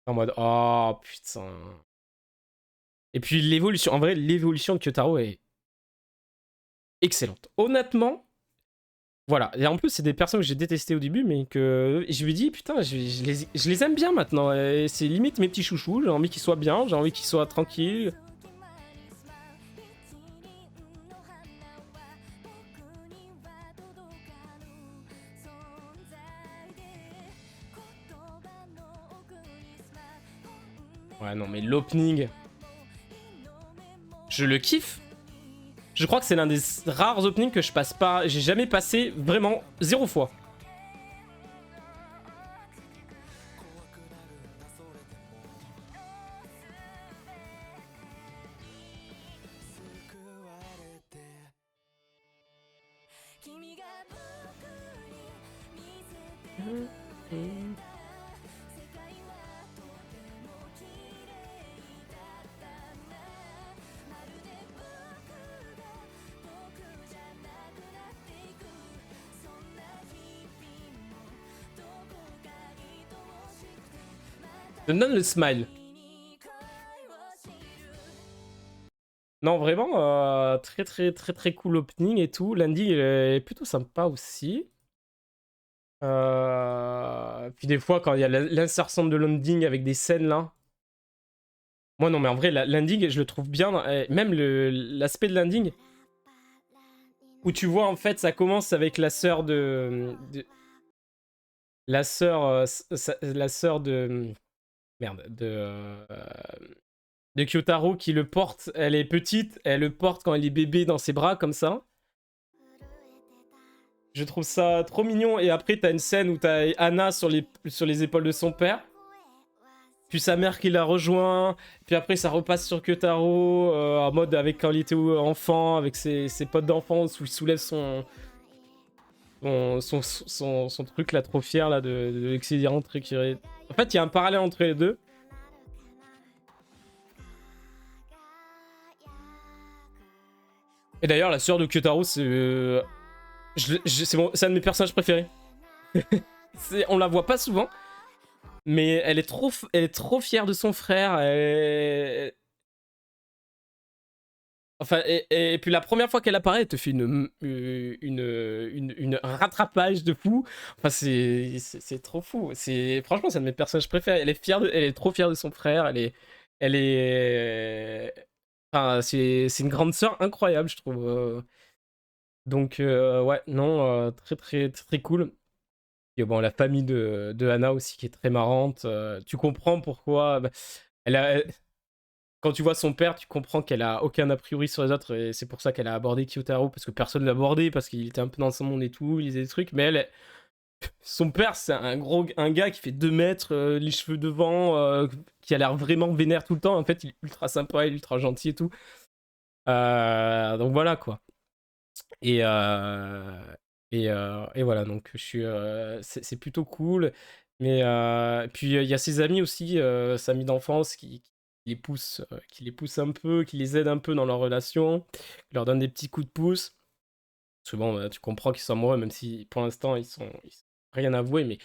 En mode, oh, putain... Et puis l'évolution, en vrai, l'évolution de Kyotaro est excellente. Honnêtement, voilà. Et en plus, c'est des personnes que j'ai détestées au début, mais que je me dis, putain, je les aime bien maintenant. C'est limite mes petits chouchous. J'ai envie qu'ils soient bien, j'ai envie qu'ils soient tranquilles. Ouais, non, mais l'opening, je le kiffe. Je crois que c'est l'un des rares openings que je passe pas. J'ai jamais passé vraiment 0 fois. Je me donne le smile. Non, vraiment, très très très très cool opening et tout. L'ending est plutôt sympa aussi. Puis des fois, quand il y a l'insertion de l'ending avec des scènes là. Moi, non, mais en vrai, l'ending, je le trouve bien. Même l'aspect de l'ending, où tu vois, en fait, ça commence avec la sœur la sœur. La sœur de. Merde. De Kyotaro qui le porte. Elle est petite, elle le porte quand elle est bébé dans ses bras, comme ça. Je trouve ça trop mignon. Et après, t'as une scène où t'as Anna sur les épaules de son père. Puis sa mère qui la rejoint. Puis après, ça repasse sur Kyotaro en mode avec quand il était enfant, avec ses potes d'enfance, où il soulève son truc là, trop fier là, de l'excédent récurrent. En fait, il y a un parallèle entre les deux. Et d'ailleurs, la sœur de Kyotaro, c'est c'est un de mes personnages préférés. On la voit pas souvent. Mais elle est trop fière de son frère. Enfin, et puis la première fois qu'elle apparaît, elle te fait un rattrapage de fou. Enfin, c'est trop fou. Franchement, c'est un de mes personnages préférés. Elle est trop fière de son frère. Elle est, enfin, c'est une grande sœur incroyable, je trouve. Donc, ouais, non, très, très, très, très cool. Et bon, la famille de Hana aussi qui est très marrante. Tu comprends pourquoi. Bah, elle a, quand tu vois son père, tu comprends qu'elle a aucun a priori sur les autres, et c'est pour ça qu'elle a abordé Kyotaro, parce que personne l'a abordé, parce qu'il était un peu dans son monde et tout, il lisait des trucs, mais son père, c'est un gars qui fait 2 mètres, les cheveux devant, qui a l'air vraiment vénère tout le temps, en fait, il est ultra sympa, il est ultra gentil et tout. Donc voilà, quoi. Et, et voilà, donc c'est plutôt cool. Mais puis il y a ses amis aussi, ses amis d'enfance qui les poussent un peu, qui les aident un peu dans leur relation, qui leur donnent des petits coups de pouce. Parce que bon, tu comprends qu'ils sont amoureux, même si pour l'instant ils sont rien avoué, mais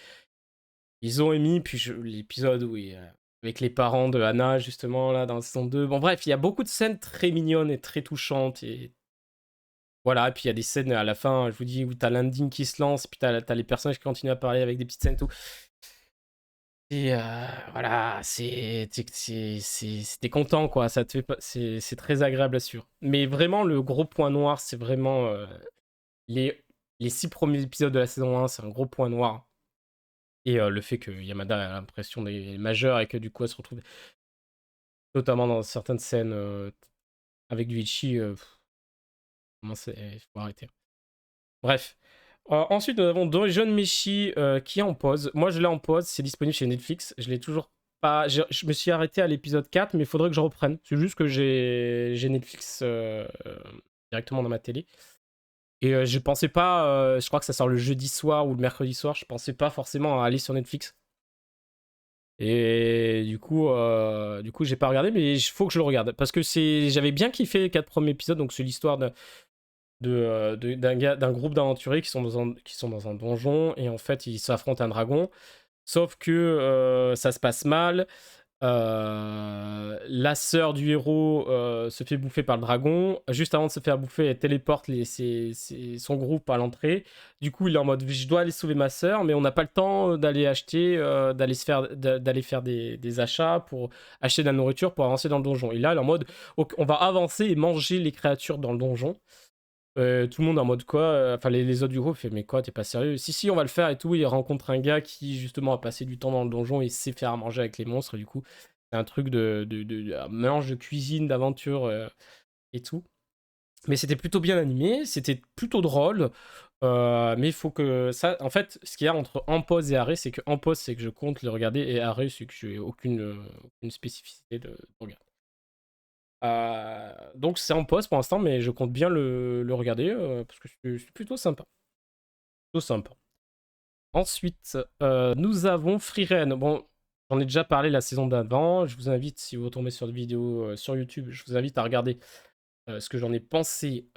ils ont émis. Puis l'épisode où avec les parents de Hana, justement, là, dans la saison 2. Bon, bref, il y a beaucoup de scènes très mignonnes et très touchantes et voilà, et puis il y a des scènes à la fin, je vous dis, où t'as l'ending qui se lance, puis t'as les personnages qui continuent à parler avec des petites scènes et tout. Et voilà, t'es content, quoi. Ça te fait c'est très agréable à suivre. Mais vraiment, le gros point noir, c'est vraiment les, les 6 premiers épisodes de la saison 1, c'est un gros point noir. Et le fait que Yamada a l'impression d'être majeur et que du coup, elle se retrouve notamment dans certaines scènes avec du Ichi, comment c'est. Faut arrêter. Bref. Ensuite, nous avons Dungeon Meshi qui est en pause. Moi, je l'ai en pause, c'est disponible chez Netflix. Je l'ai toujours pas. Je me suis arrêté à l'épisode 4, mais il faudrait que je reprenne. C'est juste que j'ai Netflix directement dans ma télé. Et je pensais pas. Je crois que ça sort le jeudi soir ou le mercredi soir. Je pensais pas forcément à aller sur Netflix. Et du coup, j'ai pas regardé, mais il faut que je le regarde. Parce que j'avais bien kiffé les 4 premiers épisodes. Donc, c'est l'histoire d'un groupe d'aventuriers qui sont dans un donjon et en fait ils s'affrontent un dragon. Sauf que ça se passe mal. La sœur du héros se fait bouffer par le dragon. Juste avant de se faire bouffer, elle téléporte son groupe à l'entrée. Du coup, il est en mode je dois aller sauver ma sœur, mais on n'a pas le temps d'aller acheter, d'aller faire des achats pour acheter de la nourriture pour avancer dans le donjon. Et là, il est en mode ok, on va avancer et manger les créatures dans le donjon. Tout le monde en mode quoi, enfin les autres du groupe fait mais quoi, t'es pas sérieux? Si si, on va le faire et tout. Il rencontre un gars qui justement a passé du temps dans le donjon et sait faire à manger avec les monstres. Et du coup, c'est un truc un mélange de cuisine, d'aventure et tout. Mais c'était plutôt bien animé, c'était plutôt drôle. Mais il faut que ça, en fait, ce qu'il y a entre en pause et arrêt, c'est que en pause c'est que je compte le regarder et arrêt c'est que j'ai aucune spécificité de regard. Donc c'est en pause pour l'instant, mais je compte bien le regarder parce que c'est plutôt sympa. Plutôt sympa. Ensuite, nous avons Frieren. Bon, j'en ai déjà parlé la saison d'avant. Je vous invite, si vous tombez sur des vidéos sur YouTube, je vous invite à regarder ce que j'en ai pensé.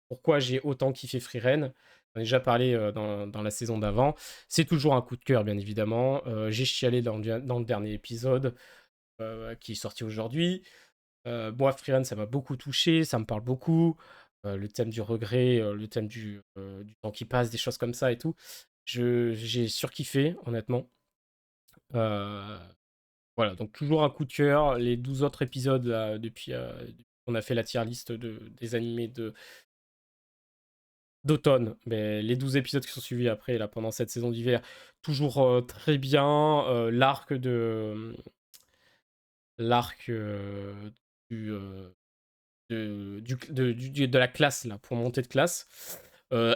Pourquoi j'ai autant kiffé Frieren. J'en ai déjà parlé dans la saison d'avant. C'est toujours un coup de cœur, bien évidemment. J'ai chialé dans le dernier épisode qui est sorti aujourd'hui. Moi, Freeland, ça m'a beaucoup touché, ça me parle beaucoup. Le thème du regret, le thème du temps qui passe, des choses comme ça et tout. J'ai surkiffé, honnêtement. Euh, voilà, donc toujours un coup de cœur. Les 12 autres épisodes, là, depuis qu'on a fait la tier list des animés d'automne, mais les 12 épisodes qui sont suivis après, là, pendant cette saison d'hiver, toujours très bien. L'arc du, de la classe là pour monter de classe.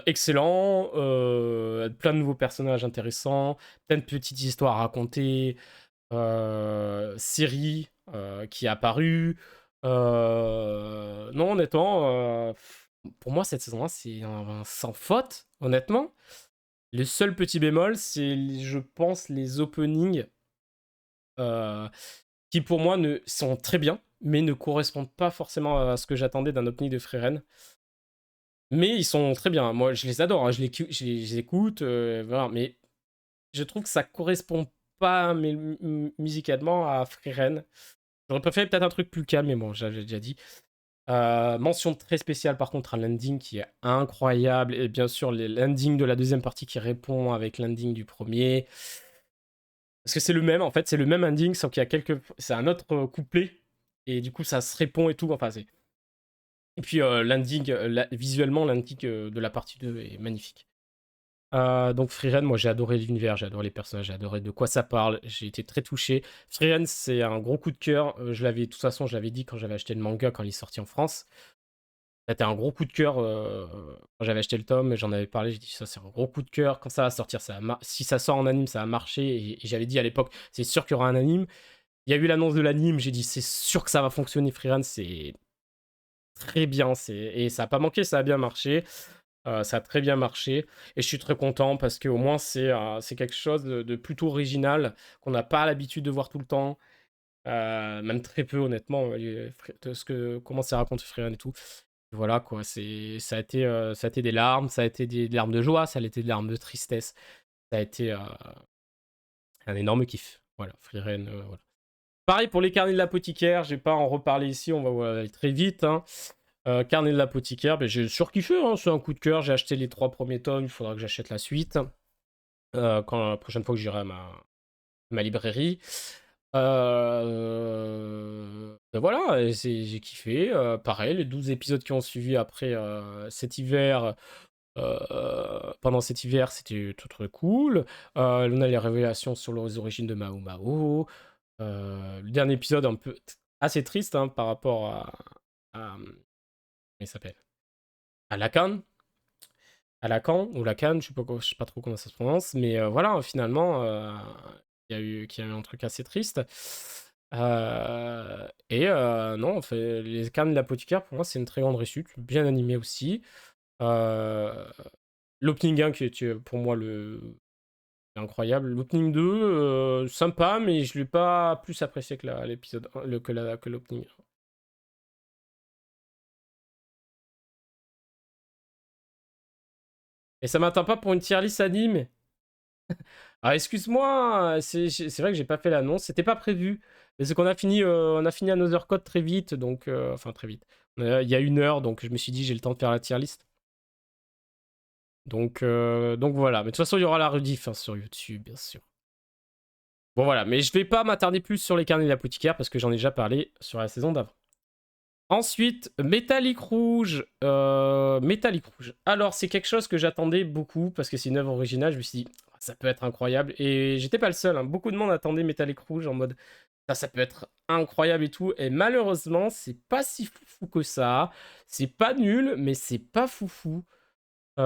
Excellent, plein de nouveaux personnages intéressants, plein de petites histoires à raconter, série qui est apparue. Non, honnêtement, pour moi, cette saison-là, c'est un sans faute, honnêtement. Le seul petit bémol, c'est, je pense, les openings euh, qui, pour moi, sont très bien, mais ne correspondent pas forcément à ce que j'attendais d'un opening de Frieren. Mais ils sont très bien. Moi, je les adore. Hein. Je les écoute. Voilà. Mais je trouve que ça correspond pas musicalement à Frieren. J'aurais préféré peut-être un truc plus calme, mais bon, j'avais déjà dit. Mention très spéciale par contre à l'ending qui est incroyable. Et bien sûr, l'ending de la deuxième partie qui répond avec l'ending du premier. Parce que c'est le même, en fait, c'est le même ending, sauf qu'il y a quelques. C'est un autre couplet. Et du coup, ça se répond et tout. Enfin, c'est. Et puis, l'ending, visuellement, l'ending de la partie 2 est magnifique. Donc Freeren, moi j'ai adoré l'univers, j'ai adoré les personnages, j'ai adoré de quoi ça parle, j'ai été très touché. Freeren, c'est un gros coup de cœur, de toute façon je l'avais dit quand j'avais acheté le manga quand il est sorti en France. C'était un gros coup de cœur quand j'avais acheté le tome, j'en avais parlé, j'ai dit ça c'est un gros coup de cœur, quand ça va sortir, si ça sort en anime ça va marcher, et j'avais dit à l'époque c'est sûr qu'il y aura un anime. Il y a eu l'annonce de l'anime, j'ai dit c'est sûr que ça va fonctionner, Freeren c'est très bien, et ça a pas manqué, ça a bien marché. Ça a très bien marché et je suis très content parce qu'au moins c'est quelque chose de plutôt original qu'on n'a pas l'habitude de voir tout le temps, même très peu honnêtement, comment c'est raconté Freeman et tout. Voilà quoi, ça a été des larmes, ça a été des larmes de joie, ça a été des larmes de tristesse, ça a été un énorme kiff. Voilà, Freeman, voilà. Pareil pour les carnets de l'apothicaire, je vais pas en reparler ici, on va aller très vite, hein. Carnet de l'apothicaire, ben, j'ai surkiffé, hein, c'est un coup de cœur. J'ai acheté les 3 premiers tomes, il faudra que j'achète la suite. Quand la prochaine fois que j'irai à ma librairie. Ben voilà, j'ai kiffé. Pareil, les 12 épisodes qui ont suivi après cet hiver. Pendant cet hiver, c'était tout très cool. On a les révélations sur les origines de Mao Mao. Le dernier épisode un peu assez triste hein, par rapport comment il s'appelle à Lacan. À Lacan, ou Lacan, je sais pas trop comment ça se prononce, mais voilà, finalement, qu'il y a eu un truc assez triste. Non, en fait, les cannes de l'apothicaire, pour moi, c'est une très grande réussite, bien animé aussi. Euh, L'opening 1, qui est pour moi incroyable. L'opening 2, sympa, mais je l'ai pas plus apprécié que l'épisode que l'opening. Et ça m'attend pas pour une tier list anime. Ah, excuse-moi, c'est vrai que j'ai pas fait l'annonce, c'était pas prévu. Mais c'est qu'on a fini Another Code très vite, donc enfin très vite. Il y a 1 heure, donc je me suis dit j'ai le temps de faire la tier list. Donc voilà. Mais de toute façon, il y aura la rediff hein, sur YouTube, bien sûr. Bon voilà, mais je vais pas m'attarder plus sur les carnets de l'apothicaire parce que j'en ai déjà parlé sur la saison d'avant. Ensuite, Métallique Rouge. Métallique Rouge. Alors, c'est quelque chose que j'attendais beaucoup parce que c'est une œuvre originale. Je me suis dit, ça peut être incroyable. Et j'étais pas le seul. Hein. Beaucoup de monde attendait Métallique Rouge en mode, ça peut être incroyable et tout. Et malheureusement, c'est pas si foufou que ça. C'est pas nul, mais c'est pas foufou. On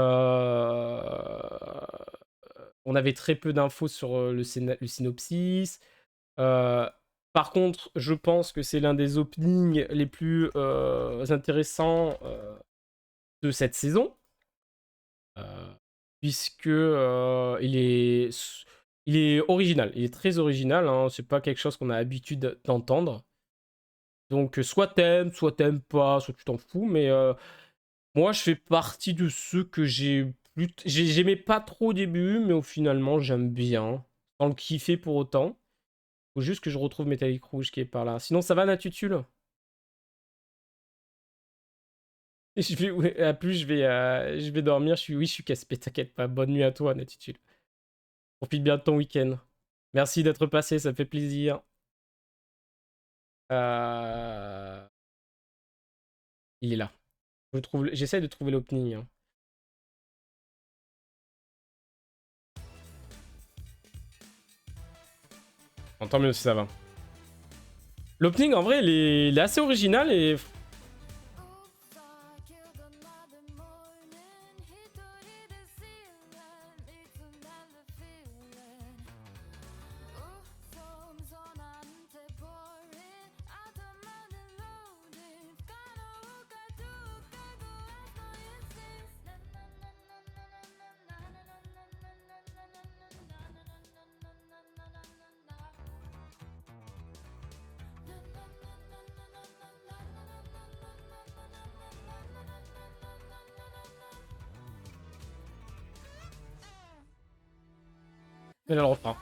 avait très peu d'infos sur le synopsis. Euh, Par contre, je pense que c'est l'un des openings les plus intéressants de cette saison, euh, puisque il est original, il est très original. Hein, c'est pas quelque chose qu'on a l'habitude d'entendre. Donc, soit t'aimes pas, soit tu t'en fous. Mais moi, je fais partie de ceux que j'aimais pas trop au début, mais au finalement, j'aime bien, sans le kiffer pour autant. Faut juste que je retrouve Métallique Rouge qui est par là. Sinon, ça va, Natutul? À plus, je vais dormir. Oui, je suis casse-pied, t'inquiète pas. Bonne nuit à toi, Natitude. Profite bien de ton week-end. Merci d'être passé, ça me fait plaisir. Euh, Il est là. J'essaie de trouver l'opening. Hein. Bon, tant mieux si ça va. L'opening, en vrai, il est assez original et elle le refrain.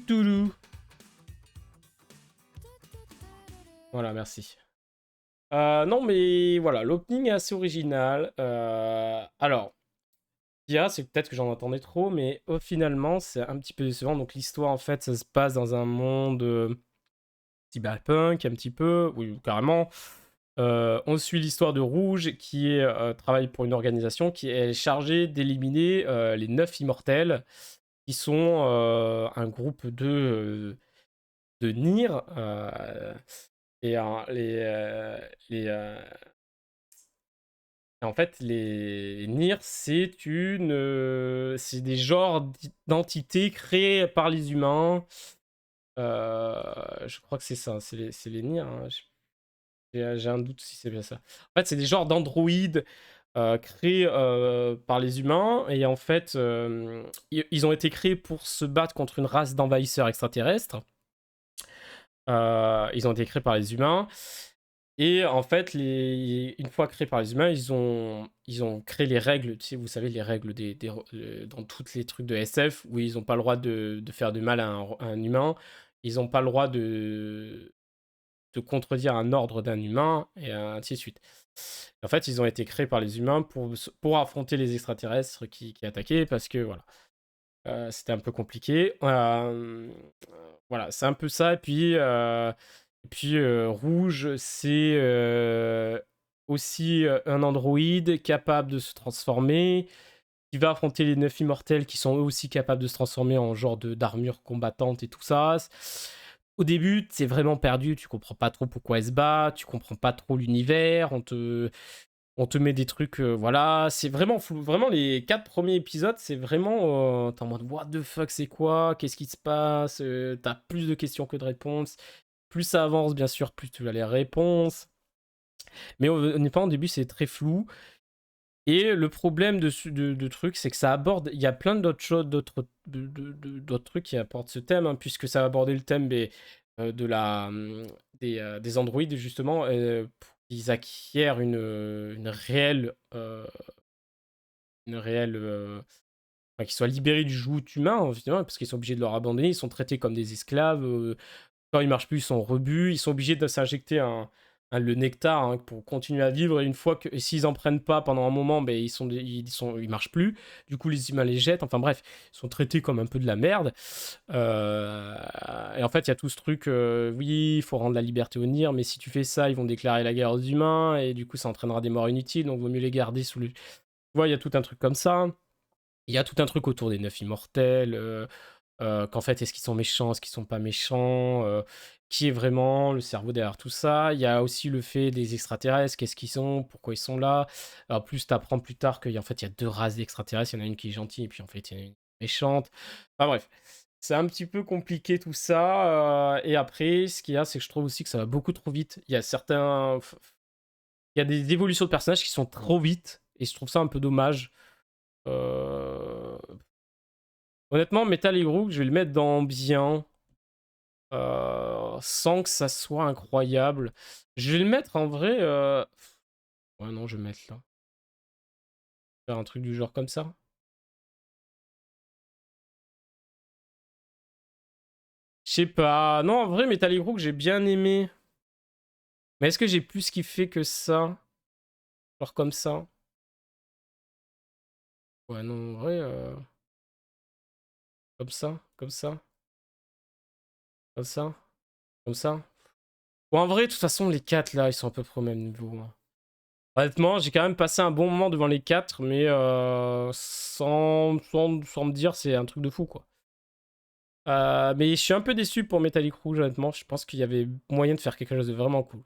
Tout. Voilà, merci. Non, mais voilà, l'opening est assez original. Alors, ce qu'il y a, c'est peut-être que j'en entendais trop, mais finalement, c'est un petit peu décevant. Donc, l'histoire, en fait, ça se passe dans un monde cyberpunk, un petit peu, oui, carrément. On suit l'histoire de Rouge, qui travaille pour une organisation qui est chargée d'éliminer les 9 immortels, qui sont un groupe de Nier. Et en fait, les Nier, c'est des genres d'entités créées par les humains. Je crois que c'est ça, c'est les Nier, hein. J'ai un doute si c'est bien ça. En fait, c'est des genres d'androïdes créés par les humains. Et en fait, ils ont été créés pour se battre contre une race d'envahisseurs extraterrestres. Ils ont été créés par les humains. Et en fait, une fois créés par les humains, ils ont créé les règles, tu sais, vous savez, les règles dans tous les trucs de SF, où ils n'ont pas le droit de faire du mal à un humain, ils n'ont pas le droit de contredire un ordre d'un humain, et ainsi de suite. En fait, ils ont été créés par les humains pour affronter les extraterrestres qui attaquaient, parce que voilà, c'était un peu compliqué. Voilà, c'est un peu ça. Et puis Rouge, c'est aussi un androïde capable de se transformer, qui va affronter les 9 immortels qui sont eux aussi capables de se transformer en genre d'armure combattante et tout ça. Au début, c'est vraiment perdu, tu comprends pas trop pourquoi elle se bat, tu comprends pas trop l'univers, on te met des trucs, voilà, c'est vraiment flou. Vraiment, les 4 premiers épisodes, c'est vraiment, t'es en mode, what the fuck, c'est quoi? Qu'est-ce qui se passe? T'as plus de questions que de réponses. Plus ça avance, bien sûr, plus tu as les réponses. Mais honnêtement, au début, c'est très flou. Et le problème de truc, c'est que ça aborde. Il y a plein d'autres choses, d'autres trucs qui apportent ce thème, hein, puisque ça va aborder le thème de des androïdes, justement, pour qu'ils acquièrent une réelle. Enfin, qu'ils soient libérés du joug humain, finalement, parce qu'ils sont obligés de leur abandonner. Ils sont traités comme des esclaves. Quand ils marchent plus, ils sont rebus. Ils sont obligés de s'injecter le nectar, hein, pour continuer à vivre. Et s'ils en prennent pas pendant un moment, ben, ils marchent plus. Du coup, les humains les jettent. Enfin bref, ils sont traités comme un peu de la merde. Et en fait, il y a tout ce truc, oui, il faut rendre la liberté aux Nier, mais si tu fais ça, ils vont déclarer la guerre aux humains, et du coup, ça entraînera des morts inutiles, donc vaut mieux les garder sous le... Tu vois, il y a tout un truc comme ça. Il y a tout un truc autour des 9 immortels, qu'en fait, est-ce qu'ils sont méchants, est-ce qu'ils sont pas méchants, qui est vraiment le cerveau derrière tout ça. Il y a aussi le fait des extraterrestres, qu'est-ce qu'ils sont, pourquoi ils sont là. En plus, tu apprends plus tard qu'en fait, il y a deux races d'extraterrestres, il y en a une qui est gentille, et puis en fait, il y en a une méchante. Enfin bref, c'est un petit peu compliqué tout ça. Et après, ce qu'il y a, c'est que je trouve aussi que ça va beaucoup trop vite. Il y a des évolutions de personnages qui sont trop vite, et je trouve ça un peu dommage. Euh, Honnêtement, Metal Hero, je vais le mettre dans bien, sans que ça soit incroyable. Je vais le mettre en vrai. Ouais, non, je vais le mettre là. Faire un truc du genre comme ça. Je sais pas. Non, en vrai, Metal Hero, que j'ai bien aimé. Mais est-ce que j'ai plus kiffé que ça? Genre comme ça? Ouais, non, en vrai, comme ça, comme ça, comme ça, comme ça. Bon, en vrai, de toute façon, les 4 là, ils sont à peu près au même niveau, hein. Honnêtement, j'ai quand même passé un bon moment devant les 4, mais sans me dire c'est un truc de fou, quoi. Mais je suis un peu déçu pour Metallic Rouge, honnêtement. Je pense qu'il y avait moyen de faire quelque chose de vraiment cool.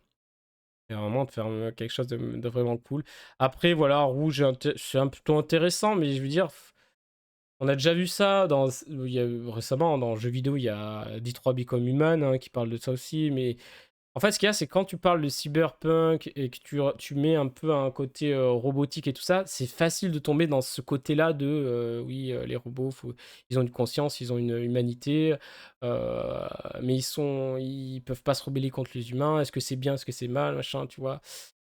Et vraiment de faire quelque chose de vraiment cool. Après, voilà, Rouge, c'est un plutôt intéressant, mais je veux dire, on a déjà vu ça il y a, récemment dans le jeu vidéo, il y a Detroit Become Human hein, qui parle de ça aussi, mais en fait, ce qu'il y a, c'est quand tu parles de cyberpunk et que tu mets un peu un côté robotique et tout ça, c'est facile de tomber dans ce côté-là de oui, les robots, ils ont une conscience, ils ont une humanité, euh, mais ils peuvent pas se rebeller contre les humains. Est-ce que c'est bien, est-ce que c'est mal, machin, tu vois?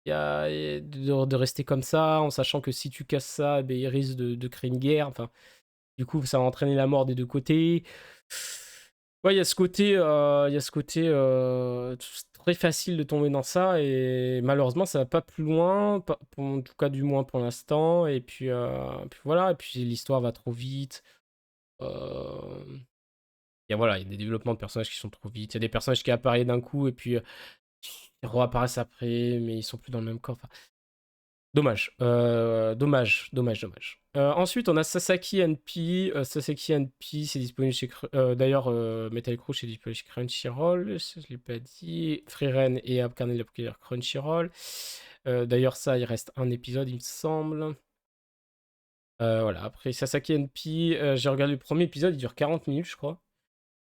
Et de rester comme ça, en sachant que si tu casses ça, ben, ils risquent de créer une guerre. Enfin, du coup, ça va entraîner la mort des deux côtés. Ouais, il y a ce côté très facile de tomber dans ça et malheureusement ça va pas plus loin, en tout cas du moins pour l'instant. Et puis voilà, et puis l'histoire va trop vite. Euh, voilà, il y a des développements de personnages qui sont trop vite. Il y a des personnages qui apparaissent d'un coup et puis ils réapparaissent après, mais ils sont plus dans le même corps. Enfin, dommage, dommage. Ensuite, on a Sasaki NP. Sasaki NP, c'est disponible chez. D'ailleurs, Metal Crew, c'est disponible chez Crunchyroll. Je ne l'ai pas dit. Freeren et Abkarnel la Pokémon Crunchyroll. D'ailleurs, ça, il reste un épisode, il me semble. Voilà, après Sasaki NP, j'ai regardé le premier épisode, il dure 40 minutes, je crois.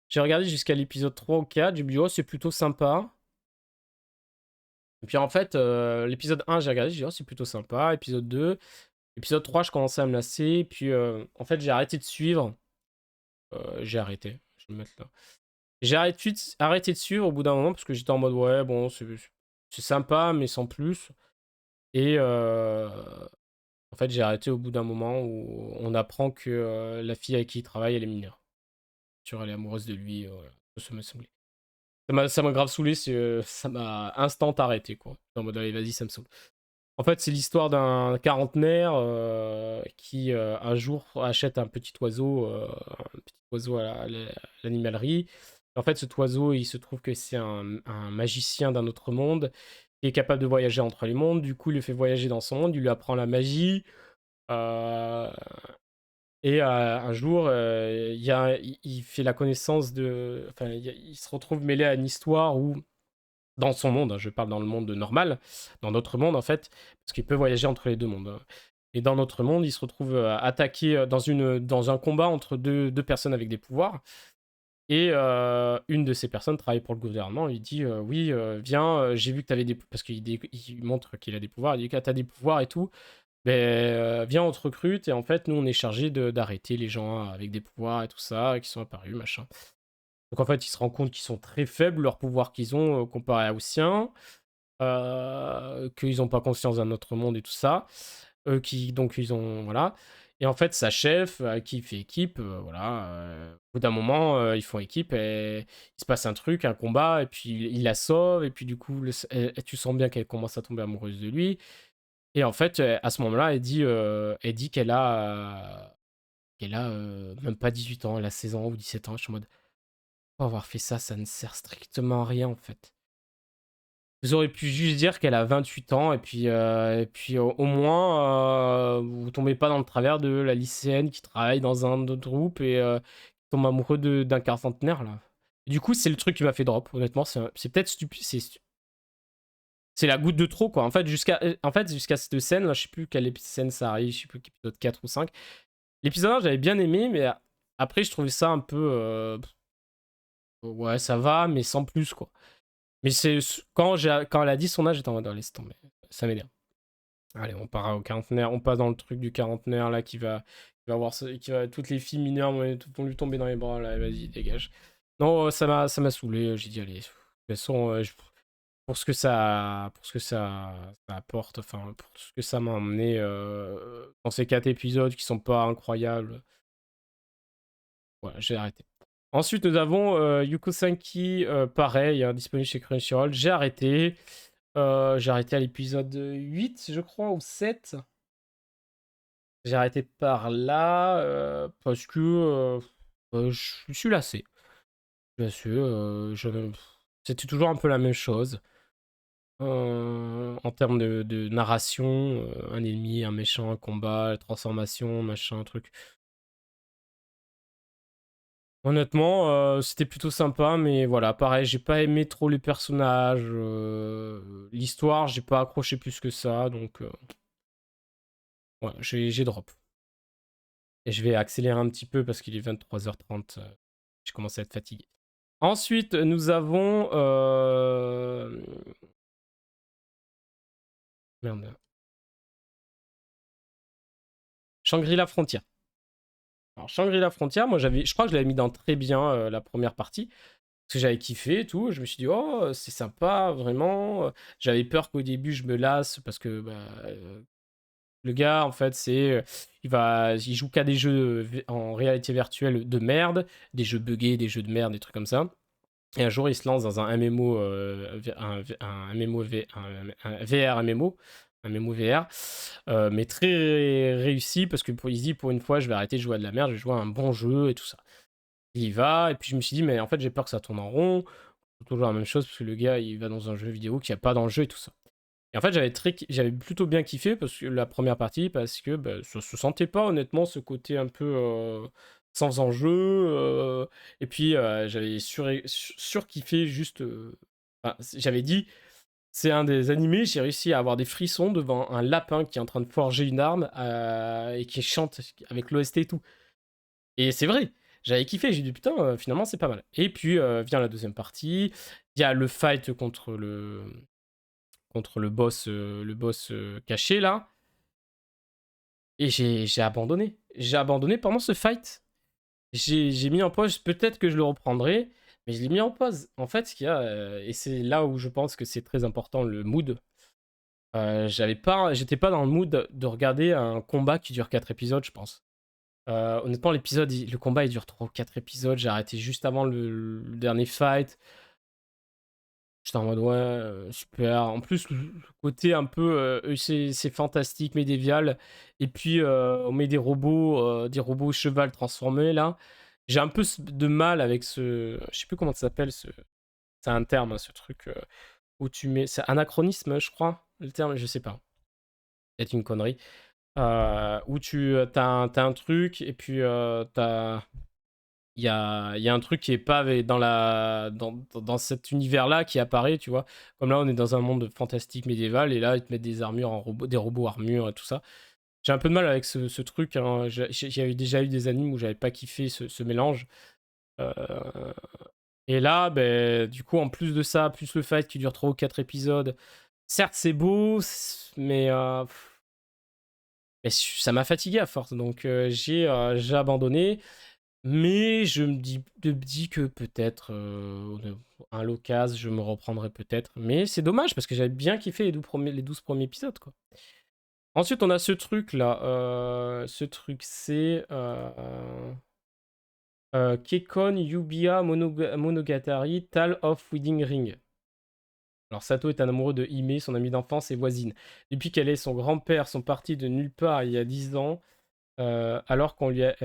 J'ai regardé jusqu'à l'épisode 3 ou 4. J'ai dit, oh, c'est plutôt sympa. Et puis en fait, l'épisode 1, j'ai regardé, j'ai dit, oh, c'est plutôt sympa. Épisode 2. Épisode 3, je commençais à me lasser. Puis, en fait, j'ai arrêté de suivre. J'ai arrêté. Je vais me mettre là. J'ai arrêté de suivre au bout d'un moment parce que j'étais en mode, ouais, bon, c'est sympa, mais sans plus. Et en fait, j'ai arrêté au bout d'un moment où on apprend que la fille avec qui il travaille, elle est mineure. Elle est amoureuse de lui. Voilà. Ça m'a semblé. Ça m'a grave saoulé. Ça m'a instant arrêté, quoi. En mode, allez, vas-y, ça me saoule. En fait, c'est l'histoire d'un quarantenaire qui, un jour, achète un petit oiseau à l'animalerie. En fait, cet oiseau, il se trouve que c'est un magicien d'un autre monde qui est capable de voyager entre les mondes. Du coup, il le fait voyager dans son monde, il lui apprend la magie. euh, et un jour, il fait la connaissance de... Enfin, il se retrouve mêlé à une histoire où dans son monde, hein, je parle dans le monde normal, dans notre monde en fait, parce qu'il peut voyager entre les deux mondes. Hein. Et dans notre monde, il se retrouve attaqué dans un combat entre deux personnes avec des pouvoirs. Et une de ces personnes travaille pour le gouvernement. Il dit oui, viens, j'ai vu que tu avais des. Parce qu'il montre qu'il a des pouvoirs. Il dit que tu as des pouvoirs et tout. Ben, viens, on te recrute. Et en fait, nous, on est chargé d'arrêter les gens avec des pouvoirs et tout ça, qui sont apparus, machin. Donc en fait, il se rend compte qu'ils sont très faibles, leurs pouvoirs qu'ils ont comparé aux siens. Qu'ils n'ont pas conscience d'un autre monde et tout ça. Donc ils ont voilà. Et en fait, sa chef, qui fait équipe, voilà. Au bout d'un moment, ils font équipe et il se passe un truc, un combat, et puis il la sauve, et puis du coup, tu sens bien qu'elle commence à tomber amoureuse de lui. Et en fait, à ce moment-là, elle dit qu'elle a même pas 18 ans, elle a 16 ans ou 17 ans. Je suis en mode, pour avoir fait ça, ça ne sert strictement à rien en fait. Vous auriez pu juste dire qu'elle a 28 ans et puis au moins vous tombez pas dans le travers de la lycéenne qui travaille dans un autre groupe et qui tombe amoureux d'un quarantenaire là. Et du coup, c'est le truc qui m'a fait drop. Honnêtement, c'est peut-être stupide. C'est la goutte de trop quoi. En fait, jusqu'à cette scène là, je sais plus quelle scène ça arrive, je sais plus épisode 4 ou 5. L'épisode 1, j'avais bien aimé, mais après, je trouvais ça un peu. Ouais, ça va, mais sans plus quoi. Mais quand elle a dit son âge, j'étais en mode, laisse tomber. Ça m'énerve. Allez, on part au quarantenaire, on passe dans le truc du quarantenaire là toutes les filles mineures vont lui tomber dans les bras là, vas-y, dégage. Non, ça m'a saoulé, j'ai dit allez. De toute façon, pour ce que ça apporte, enfin pour ce que ça m'a emmené dans ces 4 épisodes qui sont pas incroyables, voilà, j'ai arrêté. Ensuite, nous avons Yuko Sanki, pareil, hein, disponible chez Crunchyroll. J'ai arrêté à l'épisode 8, je crois, ou 7. J'ai arrêté par là parce que je suis lassé. Lassé, c'était toujours un peu la même chose. En termes de narration, un ennemi, un méchant, un combat, transformation, machin, truc. Honnêtement, c'était plutôt sympa, mais voilà, pareil, j'ai pas aimé trop les personnages. L'histoire, j'ai pas accroché plus que ça, donc ouais, j'ai drop. Et je vais accélérer un petit peu parce qu'il est 23h30. Je commence à être fatigué. Ensuite, nous avons. Merde. Shangri-La Frontier. Alors, Shangri-La Frontier, moi, je crois que je l'avais mis dans très bien la première partie. Parce que j'avais kiffé et tout. Je me suis dit, oh, c'est sympa, vraiment. J'avais peur qu'au début, je me lasse parce que bah, le gars, en fait, il joue qu'à des jeux en réalité virtuelle de merde, des jeux buggés, des jeux de merde, des trucs comme ça. Et un jour, il se lance dans un MMO, un MMO, un VR MMO, un MMO VR, mais très réussi parce que il se dit pour une fois, je vais arrêter de jouer à de la merde, je vais jouer à un bon jeu et tout ça. Il y va, et puis je me suis dit, mais en fait, j'ai peur que ça tourne en rond, toujours la même chose parce que le gars, il va dans un jeu vidéo qu'il n'y a pas dans le jeu et tout ça. Et en fait, j'avais plutôt bien kiffé parce que la première partie, parce que bah, ça se sentait pas honnêtement ce côté un peu sans enjeu. Et puis j'avais surkiffé juste. Enfin, j'avais dit, c'est un des animés, j'ai réussi à avoir des frissons devant un lapin qui est en train de forger une arme et qui chante avec l'OST et tout. Et c'est vrai, j'avais kiffé, j'ai dit putain, finalement c'est pas mal. Et puis vient la deuxième partie, il y a le fight contre le boss caché là. Et j'ai abandonné. J'ai abandonné pendant ce fight. J'ai mis en pause, peut-être que je le reprendrai, mais je l'ai mis en pause. En fait, ce qu'il y a, et c'est là où je pense que c'est très important, le mood. J'étais pas dans le mood de regarder un combat qui dure 4 épisodes, je pense. Honnêtement, le combat il dure 3 ou 4 épisodes. J'ai arrêté juste avant le dernier fight. J'étais en mode ouais, super. En plus, le côté un peu, c'est fantastique, médiéval. Et puis, on met des robots cheval transformés là. J'ai un peu de mal avec ce. Je sais plus comment ça s'appelle. C'est un terme, hein, ce truc où tu mets. C'est anachronisme, je crois. Le terme, je sais pas. Peut-être une connerie. Où t'as un truc et puis il y a un truc qui est pas dans cet univers-là qui apparaît, tu vois. Comme là, on est dans un monde fantastique médiéval, et là, ils te mettent des armures en robot, des robots armures et tout ça. J'ai un peu de mal avec ce truc, hein. J'avais déjà eu des animes où j'avais pas kiffé ce mélange. Euh, Et là, ben, du coup, en plus de ça, plus le fight qui dure 3 ou 4 épisodes, certes, c'est beau, mais ça m'a fatigué à force. Donc, j'ai abandonné. Mais je me dis que peut-être, à l'occasion, je me reprendrai peut-être. Mais c'est dommage parce que j'avais bien kiffé les 12 premiers épisodes, quoi. Ensuite, on a ce truc-là. Ce truc, c'est Kekon Yubiya Monogatari Tale of Wedding Ring. Alors, Sato est un amoureux de Hime, son amie d'enfance et voisine. Depuis qu'elle et son grand-père sont partis de nulle part il y a 10 ans, alors qu'on lui a,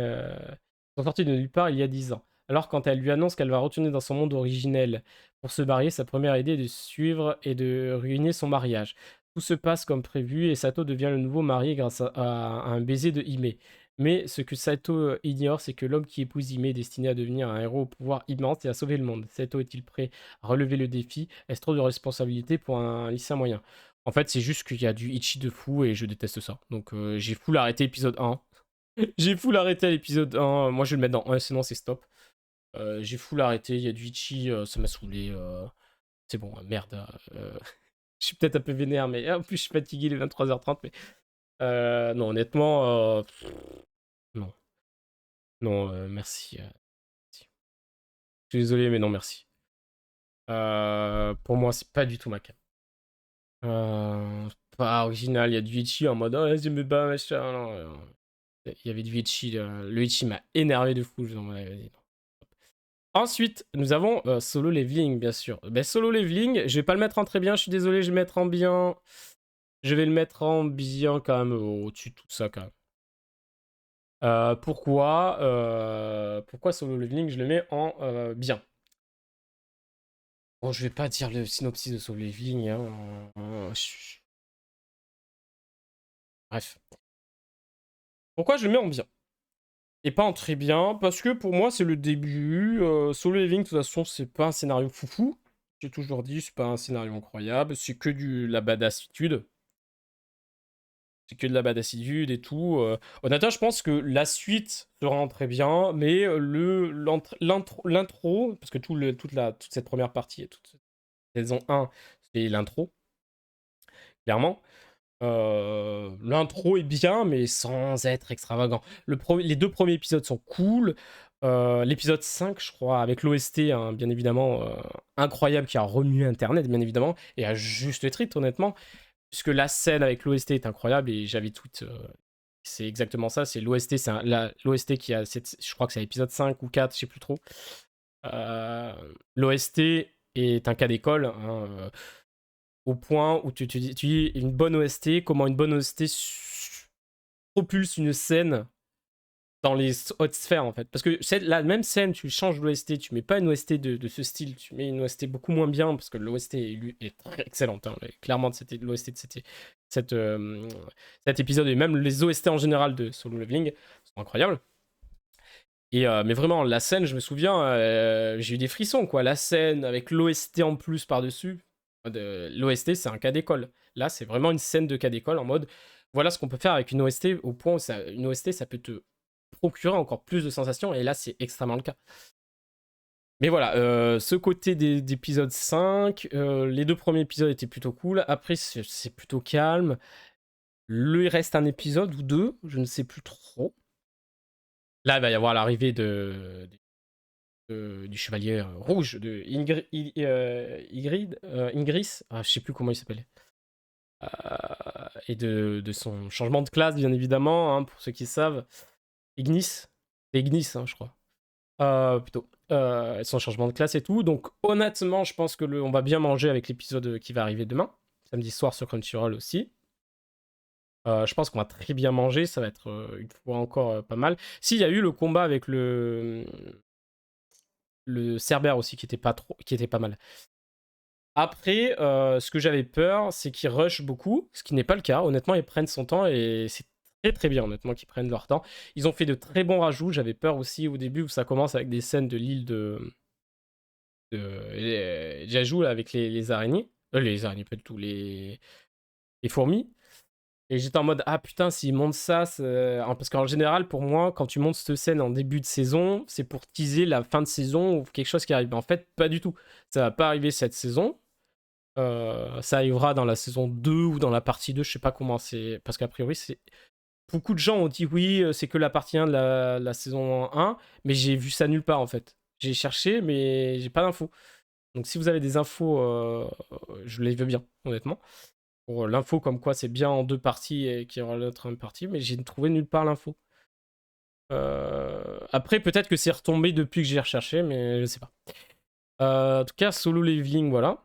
sont sortis de nulle part il y a 10 ans. Alors quand elle lui annonce qu'elle va retourner dans son monde originel pour se marier, sa première idée est de suivre et de ruiner son mariage. Tout se passe comme prévu et Sato devient le nouveau marié grâce à un baiser de Hime. Mais ce que Sato ignore, c'est que l'homme qui épouse Hime est destiné à devenir un héros au pouvoir immense et à sauver le monde. Sato est-il prêt à relever le défi? Est-ce trop de responsabilité pour un lycéen moyen? En fait, c'est juste qu'il y a du itchy de fou et je déteste ça. Donc j'ai full arrêté épisode 1. J'ai full arrêté à l'épisode 1. Moi, je vais le mettre dans 1, sinon c'est stop. J'ai full arrêté. Il y a du Ichi, ça m'a saoulé. C'est bon, merde. Je suis peut-être un peu vénère, mais en plus, je suis fatigué, les 23h30. Mais non, honnêtement, non. Non, merci. Merci. Je suis désolé, mais non, merci. Pour moi, c'est pas du tout ma cam. Pas original. Il y a du Ichi en mode, oh, j'aime pas, machin. Non, il y avait du Ichi. Le Ichi m'a énervé de fou. Je dis, ouais, vas-y, non. Ensuite, nous avons Solo Leveling, bien sûr. Ben, Solo Leveling, je vais pas le mettre en très bien, je suis désolé, je vais le mettre en bien. Je vais le mettre en bien quand même, au-dessus de tout ça quand même. Pourquoi Solo Leveling, je le mets en bien. Bon, je vais pas dire le synopsis de Solo Leveling, hein. Bref. Pourquoi je le mets en bien? Et pas en très bien, parce que pour moi, c'est le début. Solo Leveling, de toute façon, c'est pas un scénario foufou. J'ai toujours dit, c'est pas un scénario incroyable. C'est que la badassitude. C'est que de la badassitude et tout. Honnêtement, je pense que la suite se rend très bien, mais l'intro, parce que toute cette première partie, toute cette saison 1, c'est l'intro, clairement. L'intro est bien, mais sans être extravagant. Les 2 premiers épisodes sont cool. L'épisode 5, je crois, avec l'OST, hein, bien évidemment, incroyable, qui a remué Internet, bien évidemment, et à juste titre, honnêtement, puisque la scène avec l'OST est incroyable, et j'avais tweet, c'est exactement ça, c'est l'OST, l'OST qui a, je crois que c'est l'épisode 5 ou 4, je sais plus trop. L'OST est un cas d'école, hein, au point où tu dis une bonne OST, comment une bonne OST propulse une scène dans les hautes sphères en fait. Parce que c'est la même scène, tu changes l'OST, tu mets pas une OST de ce style, tu mets une OST beaucoup moins bien, parce que l'OST est très excellente. Hein. Clairement, c'était l'OST de cet épisode, et même les OST en général de Solo Leveling sont incroyables. Mais vraiment, la scène, je me souviens, j'ai eu des frissons, quoi. La scène avec l'OST en plus par-dessus. L'OST, c'est un cas d'école. Là, c'est vraiment une scène de cas d'école en mode, voilà ce qu'on peut faire avec une OST, au point où une OST, ça peut te procurer encore plus de sensations, et là, c'est extrêmement le cas. Mais voilà, ce côté d'épisode 5, les 2 premiers épisodes étaient plutôt cool. Après, c'est plutôt calme. Il reste un épisode ou 2, je ne sais plus trop. Là, il va y avoir l'arrivée du chevalier rouge, de Ingris, je sais plus comment il s'appelait. Et de son changement de classe, bien évidemment, hein, pour ceux qui savent. Ignis, c'est Ignis, hein, je crois. Plutôt. Son changement de classe et tout. Donc, honnêtement, je pense que on va bien manger avec l'épisode qui va arriver demain, samedi soir sur Crunchyroll aussi. Je pense qu'on va très bien manger, ça va être une fois encore pas mal. S'il y a eu le combat avec le Cerbère aussi qui était pas mal. Après, ce que j'avais peur, c'est qu'ils rushent beaucoup, ce qui n'est pas le cas. Honnêtement, ils prennent son temps, et c'est très très bien, honnêtement, qu'ils prennent leur temps. Ils ont fait de très bons rajouts. J'avais peur aussi au début où ça commence avec des scènes de l'île de Jeju avec les araignées. Les araignées, pas du tout, les fourmis. Et j'étais en mode, ah putain, s'ils montent ça, parce qu'en général, pour moi, quand tu montes cette scène en début de saison, c'est pour teaser la fin de saison ou quelque chose qui arrive. Mais en fait, pas du tout. Ça va pas arriver cette saison. Ça arrivera dans la saison 2 ou dans la partie 2, je sais pas comment c'est. Parce qu'a priori, beaucoup de gens ont dit oui, c'est que la partie 1 de la saison 1, mais j'ai vu ça nulle part en fait. J'ai cherché, mais j'ai pas d'infos. Donc si vous avez des infos, je les veux bien, honnêtement. Pour l'info comme quoi c'est bien en 2 parties et qu'il y aura l'autre en partie, mais j'ai trouvé nulle part l'info. Après, peut-être que c'est retombé depuis que j'ai recherché, mais je sais pas. En tout cas, Solo Leveling, voilà.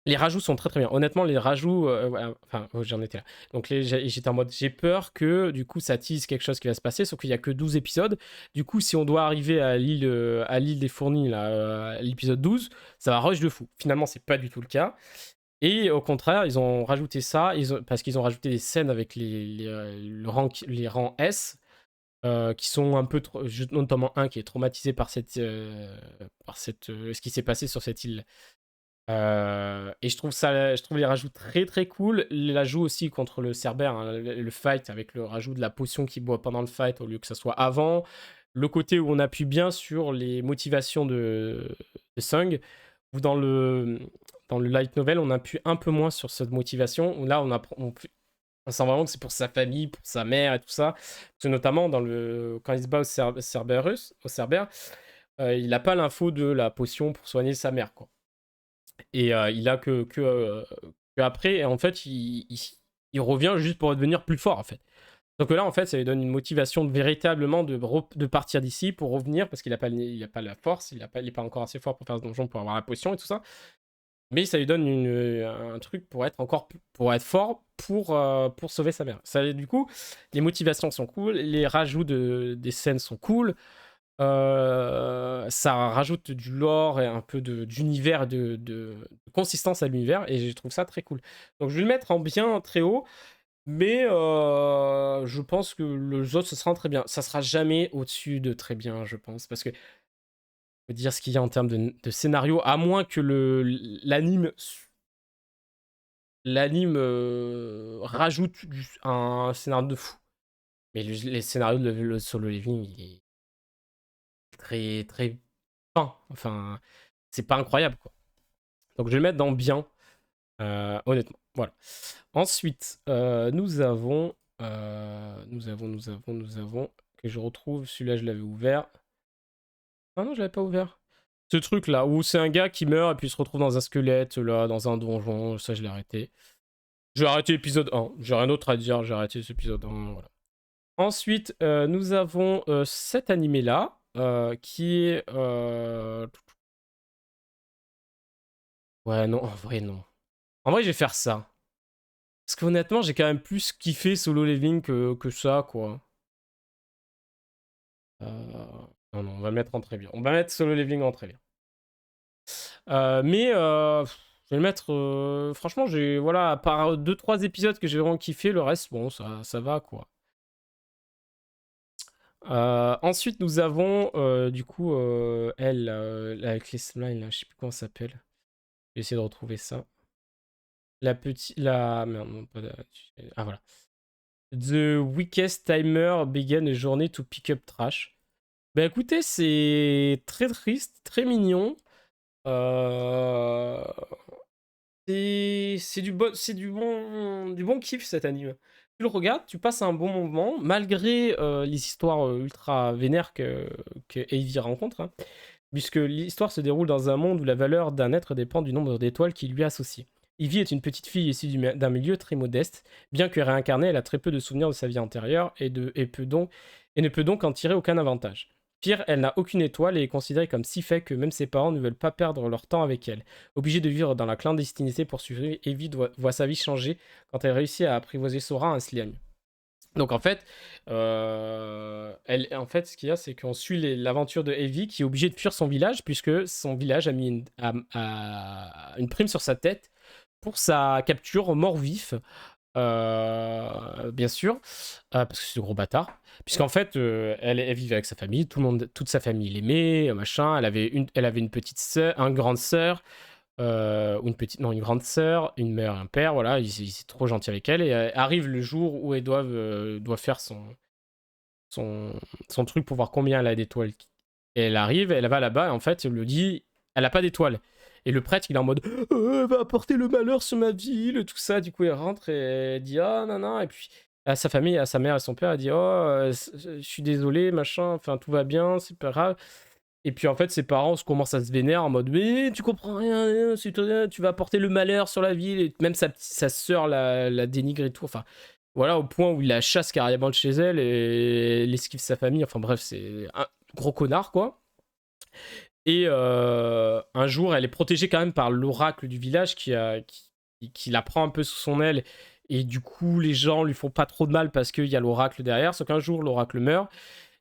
Les rajouts sont très très bien. Honnêtement, les rajouts, voilà, enfin, j'en étais là. Donc j'étais en mode, j'ai peur que du coup ça tease quelque chose qui va se passer, sauf qu'il y a que 12 épisodes. Du coup, si on doit arriver à l'île des fournis, là, à l'épisode 12, ça va rush de fou. Finalement, c'est pas du tout le cas. Et au contraire, ils ont rajouté ça, parce qu'ils ont rajouté des scènes avec les rangs S, qui sont un peu, notamment un qui est traumatisé par ce qui s'est passé sur cette île. Et je trouve les rajouts très très cool. L'ajout aussi contre le Cerbère, hein, le fight avec le rajout de la potion qu'il boit pendant le fight au lieu que ça soit avant. Le côté où on appuie bien sur les motivations de Sung, ou dans le light novel, on appuie un peu moins sur cette motivation. Où là, on sent vraiment que c'est pour sa famille, pour sa mère et tout ça. Parce que notamment, quand il se bat au Cerbère, il n'a pas l'info de la potion pour soigner sa mère, quoi. Et il a que après, et en fait, il revient juste pour devenir plus fort, en fait. Donc là, en fait, ça lui donne une motivation véritablement de partir d'ici pour revenir, parce qu'il a pas la force, il est pas encore assez fort pour faire ce donjon, pour avoir la potion et tout ça. Mais ça lui donne un truc pour être fort, pour sauver sa mère. Du coup, les motivations sont cool, les rajouts des scènes sont cool. Ça rajoute du lore et un peu d'univers, de consistance à l'univers, et je trouve ça très cool. Donc je vais le mettre en bien très haut, mais je pense que les autres, ce sera très bien. Ça sera jamais au-dessus de très bien, je pense. Parce que, faut dire ce qu'il y a en termes de scénario, à moins que l'anime rajoute un scénario de fou. Mais les scénarios de le Solo Leveling, il est très, très fin. Enfin, c'est pas incroyable, quoi. Donc, je vais le mettre dans bien, honnêtement. Voilà. Ensuite, nous avons, que je retrouve, celui-là, je l'avais ouvert. Ah non, je l'avais pas ouvert. Ce truc-là, où c'est un gars qui meurt et puis il se retrouve dans un squelette, là, dans un donjon, ça, je l'ai arrêté. J'ai arrêté l'épisode 1, j'ai rien d'autre à dire, j'ai arrêté cet épisode 1, voilà. Ensuite, nous avons cet animé-là, qui est... Ouais, non, en vrai, non. En vrai, je vais faire ça. Parce qu'honnêtement, j'ai quand même plus kiffé Solo Leveling que ça, quoi. Non, non, on va mettre en très bien. On va mettre Solo Leveling en très bien. Mais je vais le mettre... franchement, j'ai... Voilà, à part 2-3 épisodes que j'ai vraiment kiffé, le reste, bon, ça va, quoi. Ensuite, nous avons, du coup, elle, avec les smiles, là, je sais plus comment ça s'appelle. Je vais essayer de retrouver ça. La petite... La... Merde, non, pas Ah, voilà. The weakest timer began a journey to pick up trash. Bah écoutez, c'est très triste, très mignon. Euh, c'est du bon kiff cet anime. Tu le regardes, tu passes un bon moment, malgré les histoires ultra vénères que Heavy rencontre, hein, puisque l'histoire se déroule dans un monde où la valeur d'un être dépend du nombre d'étoiles qui lui est associé. Ivy est une petite fille issue d'un milieu très modeste. Bien que réincarnée, elle a très peu de souvenirs de sa vie antérieure et ne peut donc en tirer aucun avantage. Pire, elle n'a aucune étoile et est considérée comme si faible que même ses parents ne veulent pas perdre leur temps avec elle. Obligée de vivre dans la clandestinité pour survivre, Evie voit sa vie changer quand elle réussit à apprivoiser Sora, un slime. Donc en fait, ce qu'il y a, c'est qu'on suit l'aventure de Evie qui est obligée de fuir son village puisque son village a mis une prime sur sa tête pour sa capture mort-vif, bien sûr, parce que c'est le gros bâtard. Puisqu'en fait, elle vivait avec sa famille, toute sa famille l'aimait, machin. Elle avait une petite sœur, une grande sœur, ou une grande sœur, une mère, un père. Voilà, ils étaient trop gentils avec elle. Et arrive le jour où elle doit faire son, son truc pour voir combien elle a d'étoiles. Et elle arrive, elle va là-bas, et en fait, elle lui dit, elle a pas d'étoiles. Et le prêtre, il est en mode, elle va apporter le malheur sur ma ville, tout ça. Du coup, elle rentre et elle dit, ah, non, non. Et puis, à sa famille, à sa mère et son père, elle dit, oh, je suis désolé, machin, enfin, tout va bien, c'est pas grave. Et puis, en fait, ses parents commencent à se vénérer en mode, mais tu comprends rien, tu vas apporter le malheur sur la ville. Et même sa sœur la dénigre et tout. Enfin, voilà, au point où il la chasse carrément de chez elle et il esquive sa famille. Enfin, bref, c'est un gros connard, quoi. Et un jour, elle est protégée quand même par l'oracle du village qui la prend un peu sous son aile. Et du coup, les gens lui font pas trop de mal parce qu'il y a l'oracle derrière. Sauf qu'un jour, l'oracle meurt.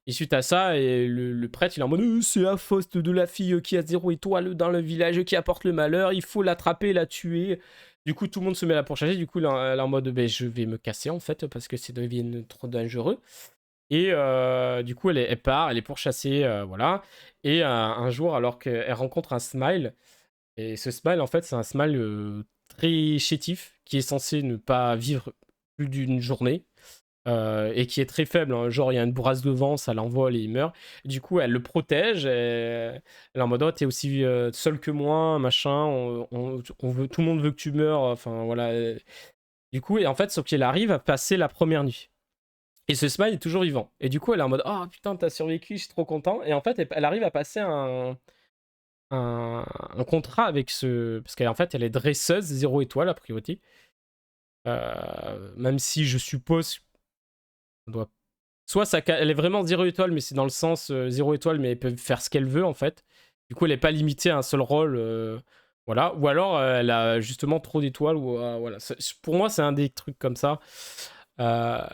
Et suite à ça, et le prêtre, il est en mode c'est la faute de la fille qui a 0 étoile dans le village qui apporte le malheur. Il faut l'attraper, la tuer. Du coup, tout le monde se met là pour chercher. Du coup, elle est en mode je vais me casser en fait parce que ça devient trop dangereux. Et du coup, elle part, elle est pourchassée, voilà. Et un jour, alors qu'elle rencontre un smile, et ce smile, en fait, c'est un smile très chétif, qui est censé ne pas vivre plus d'une journée, et qui est très faible, hein. Genre, il y a une bourrasque de vent, ça l'envole et il meurt. Du coup, elle le protège, elle est en mode, oh, t'es aussi seul que moi, machin, tout le monde veut que tu meurs, enfin, voilà. Du coup, et en fait, sauf qu'elle arrive à passer la première nuit. Et ce smile est toujours vivant. Et du coup, elle est en mode, oh putain, t'as survécu, je suis trop content. Et en fait, elle arrive à passer un contrat avec ce. Parce qu'en fait, elle est dresseuse, 0 étoile, a priori. Même si je suppose. On doit... Soit elle est vraiment 0 étoile, mais c'est dans le sens 0 étoile, mais elle peut faire ce qu'elle veut, en fait. Du coup, elle n'est pas limitée à un seul rôle. Voilà. Ou alors, elle a justement trop d'étoiles. Ou, voilà. Pour moi, c'est un des trucs comme ça. Euh,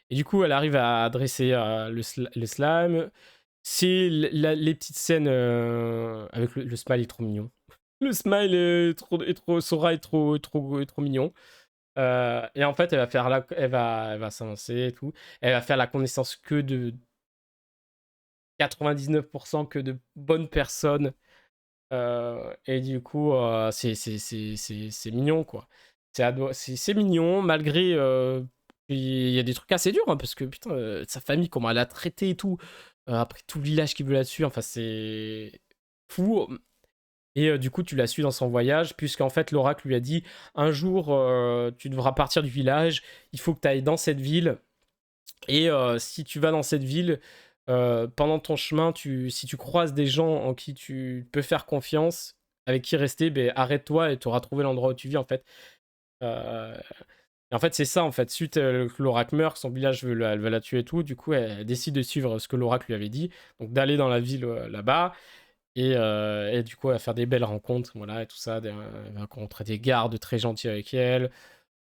et du coup, elle arrive à adresser le slime. C'est les petites scènes avec le smile est trop mignon. Le smile est trop Sora est trop mignon. Et en fait, elle va s'avancer et tout. Elle va faire la connaissance que de 99% que de bonnes personnes. Et du coup, c'est mignon, quoi. C'est mignon, malgré. Il y a des trucs assez durs, hein, parce que putain, sa famille, comment elle a traité et tout. Après tout le village qui veut la tuer, enfin, c'est fou. Et du coup, tu l'as su dans son voyage, puisqu'en fait, l'oracle lui a dit un jour, tu devras partir du village, il faut que tu ailles dans cette ville. Et si tu vas dans cette ville, pendant ton chemin, si tu croises des gens en qui tu peux faire confiance, avec qui rester, ben, arrête-toi et tu auras trouvé l'endroit où tu vis, en fait. Euh, et en fait, c'est ça, en fait. Suite que l'oracle meurt, son village veut la tuer et tout, du coup, elle décide de suivre ce que l'oracle lui avait dit, donc d'aller dans la ville là-bas. Et du coup, elle va faire des belles rencontres, voilà, et tout ça. Elle va rencontrer des gardes très gentils avec elle.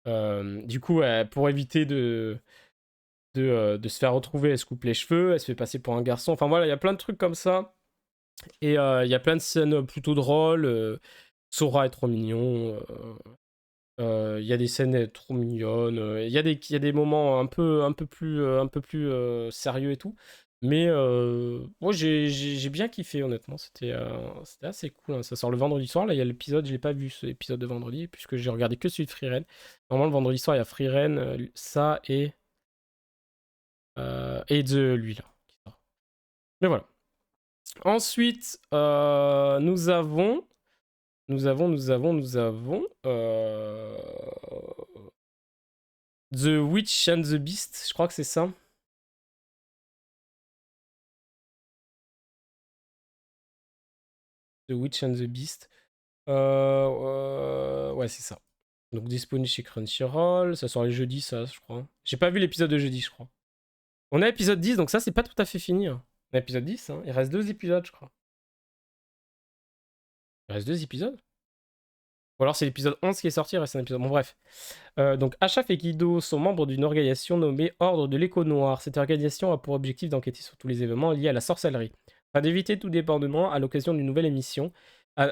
Du coup, pour éviter de se faire retrouver, elle se coupe les cheveux, elle se fait passer pour un garçon. Enfin voilà, il y a plein de trucs comme ça. Et il y a plein de scènes plutôt drôles. Sora est trop mignon. Il y a des scènes trop mignonnes. Il y a des moments un peu plus sérieux et tout. Mais moi, j'ai bien kiffé, honnêtement. C'était assez cool, hein. Ça sort le vendredi soir. Là, il y a l'épisode, je l'ai pas vu, cet épisode de vendredi, puisque j'ai regardé que celui de Free Ren. Normalement, le vendredi soir, il y a Free Ren, ça et de lui, là. Mais voilà. Ensuite, nous avons The Witch and the Beast, je crois que c'est ça. The Witch and the Beast. Ouais, c'est ça. Donc disponible chez Crunchyroll. Ça sort les jeudis, ça, je crois. J'ai pas vu l'épisode de jeudi, je crois. On est à épisode 10, donc ça, c'est pas tout à fait fini, hein. On est à épisode 10, hein. Il reste 2 épisodes, je crois. Il reste 2 épisodes. Ou alors c'est l'épisode 11 qui est sorti, il reste un épisode. Bon, bref. Donc, Achaf et Guido sont membres d'une organisation nommée Ordre de l'Écho Noir. Cette organisation a pour objectif d'enquêter sur tous les événements liés à la sorcellerie, afin d'éviter tout débordement à l'occasion d'une nouvelle émission. À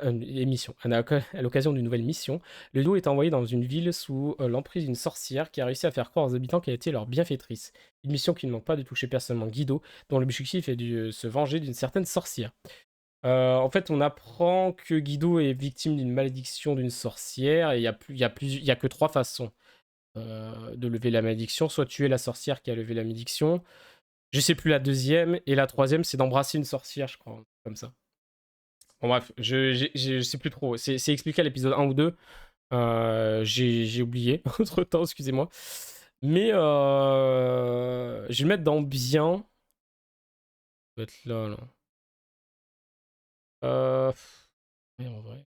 l'occasion d'une nouvelle mission, le duo est envoyé dans une ville sous l'emprise d'une sorcière qui a réussi à faire croire aux habitants qu'elle était leur bienfaitrice. Une mission qui ne manque pas de toucher personnellement Guido, dont l'objectif est de se venger d'une certaine sorcière. En fait, on apprend que Guido est victime d'une malédiction d'une sorcière et il y a que 3 façons de lever la malédiction. Soit tuer la sorcière qui a levé la malédiction, je sais plus la deuxième, et la troisième c'est d'embrasser une sorcière, je crois, comme ça. Bon bref, je sais plus trop. C'est expliqué à l'épisode 1 ou 2. J'ai oublié entre temps, excusez-moi. Mais je vais le mettre dans bien. Ça doit être là, là. Ouais, en vrai.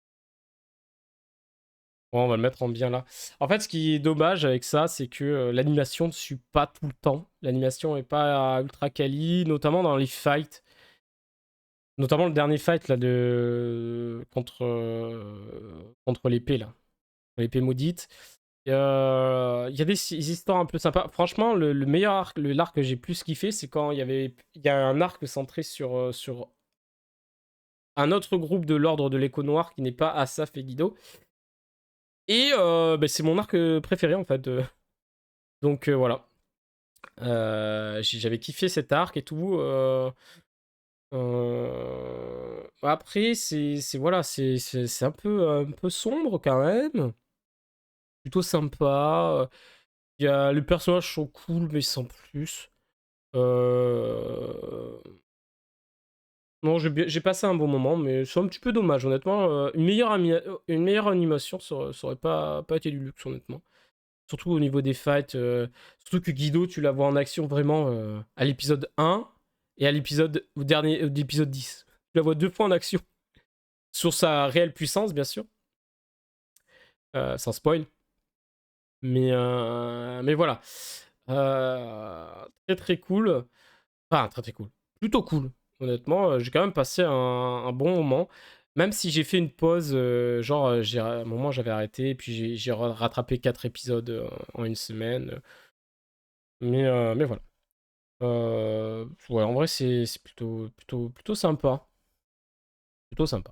Ouais, on va le mettre en bien là. En fait, ce qui est dommage avec ça, c'est que l'animation ne suit pas tout le temps. L'animation est pas ultra quali, notamment dans les fights. Notamment le dernier fight là contre l'épée là. L'épée maudite. Il y a des histoires un peu sympas. Franchement, le meilleur arc, l'arc que j'ai plus kiffé, c'est quand il y a un arc centré sur un autre groupe de l'ordre de l'écho noir qui n'est pas Asaf et Guido. Et bah, c'est mon arc préféré en fait. Donc voilà. J'avais kiffé cet arc et tout. Après, voilà, c'est un peu sombre quand même. Plutôt sympa. Les personnages sont cool, mais sans plus. Euh, Non, j'ai passé un bon moment, mais c'est un petit peu dommage, honnêtement. Une meilleure animation, ça aurait pas été du luxe, honnêtement. Surtout au niveau des fights. Surtout que Guido, tu la vois en action vraiment à l'épisode 1 et à au dernier d'épisode 10. Tu la vois 2 fois en action. Sur sa réelle puissance, bien sûr. Sans spoil. Mais voilà. Très très cool. Enfin, très très cool. Plutôt cool. Honnêtement, j'ai quand même passé un bon moment. Même si j'ai fait une pause, genre, à un moment j'avais arrêté, et puis j'ai rattrapé 4 épisodes en une semaine. Mais voilà. Ouais, en vrai, c'est plutôt sympa. Plutôt sympa.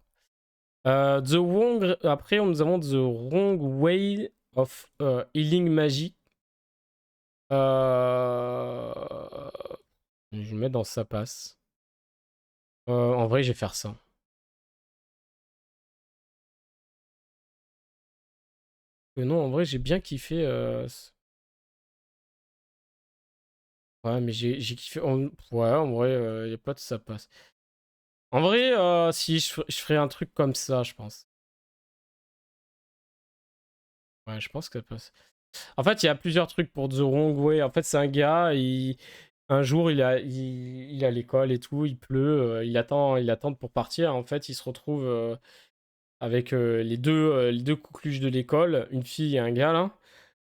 Après, nous avons The Wrong Way of Healing Magic. Euh, Je vais mettre dans ça passe. En vrai, je vais faire ça. Non, en vrai, j'ai bien kiffé. Ouais, mais j'ai kiffé. Ouais, en vrai, il y a pas de ça passe. En vrai, si je ferais un truc comme ça, je pense. Ouais, je pense que ça passe. En fait, il y a plusieurs trucs pour The Wrong Way. En fait, c'est un gars, un jour, il est à l'école et tout, il pleut, il attend pour partir. En fait, il se retrouve avec les deux coqueluches de l'école, une fille et un gars, là.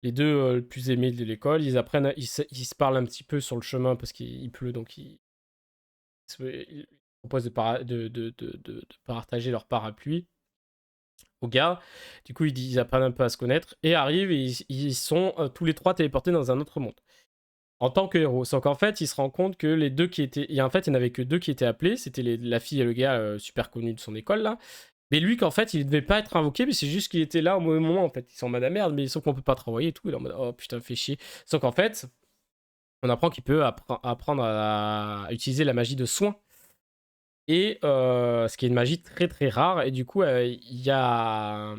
Les deux les plus aimés de l'école. Ils apprennent, ils se parlent un petit peu sur le chemin parce qu'il pleut, donc ils proposent de partager leur parapluie aux gars. Du coup, ils apprennent un peu à se connaître et arrivent et ils sont tous les trois téléportés dans un autre monde en tant que héros. Sauf qu'en fait, ils se rendent compte que les deux qui étaient. En fait, il n'y en avait que deux qui étaient appelés. C'était la fille et le gars super connus de son école, là. Mais lui, qu'en fait, il ne devait pas être invoqué, mais c'est juste qu'il était là au mauvais moment, en fait. Ils sont en mode ah, merde, mais sauf qu'on peut pas te renvoyer et tout. Il est en mode oh putain, fait chier. Sauf qu'en fait, on apprend qu'il peut apprendre à utiliser la magie de soin. Et ce qui est une magie très très rare. Et du coup, il y a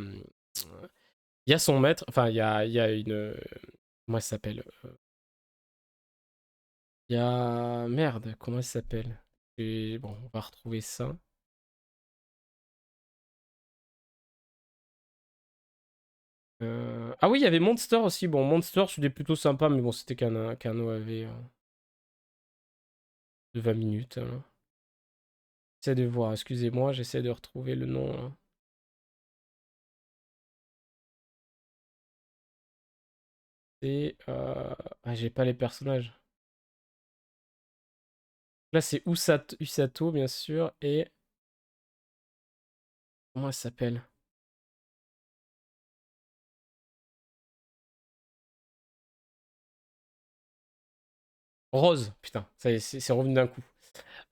son maître. Enfin, il y a une. Comment elle s'appelle? Il y a. Merde, comment elle s'appelle? Et bon, on va retrouver ça. Ah oui, il y avait Monster aussi. Bon, Monster, c'était plutôt sympa, mais bon, c'était qu'un OAV de 20 minutes, hein. J'essaie de voir, excusez-moi, j'essaie de retrouver le nom, là. C'est. Ah, j'ai pas les personnages. Là, c'est Usato, bien sûr, et. Comment elle s'appelle? Rose, putain, ça y est, c'est revenu d'un coup.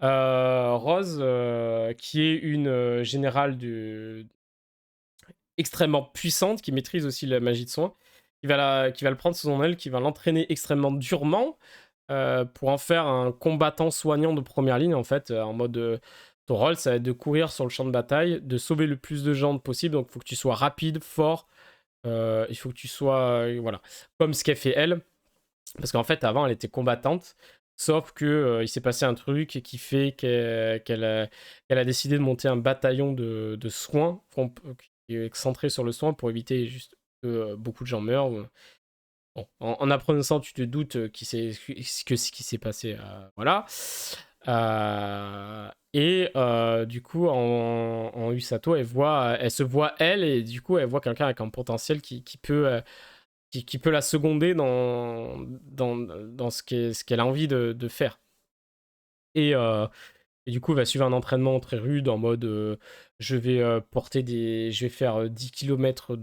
Rose, qui est une générale extrêmement puissante, qui maîtrise aussi la magie de soin, qui va le prendre sous son aile, qui va l'entraîner extrêmement durement pour en faire un combattant soignant de première ligne, en fait, en mode. Ton rôle, ça va être de courir sur le champ de bataille, de sauver le plus de gens possible, donc il faut que tu sois rapide, fort, il faut que tu sois. Voilà. Comme ce qu'elle fait elle. Parce qu'en fait, avant, elle était combattante. Sauf que il s'est passé un truc qui fait qu'elle a décidé de monter un bataillon de soins qui est centré sur le soin pour éviter juste que beaucoup de gens meurent. Bon, en apprenant ça, tu te doutes ce qui s'est passé. Voilà. Et du coup, en Usato, elle se voit elle, et du coup, elle voit quelqu'un avec un potentiel qui peut la seconder dans ce qu'elle a envie de faire. Et, euh, et du coup, elle va suivre un entraînement très rude en mode je vais faire 10 km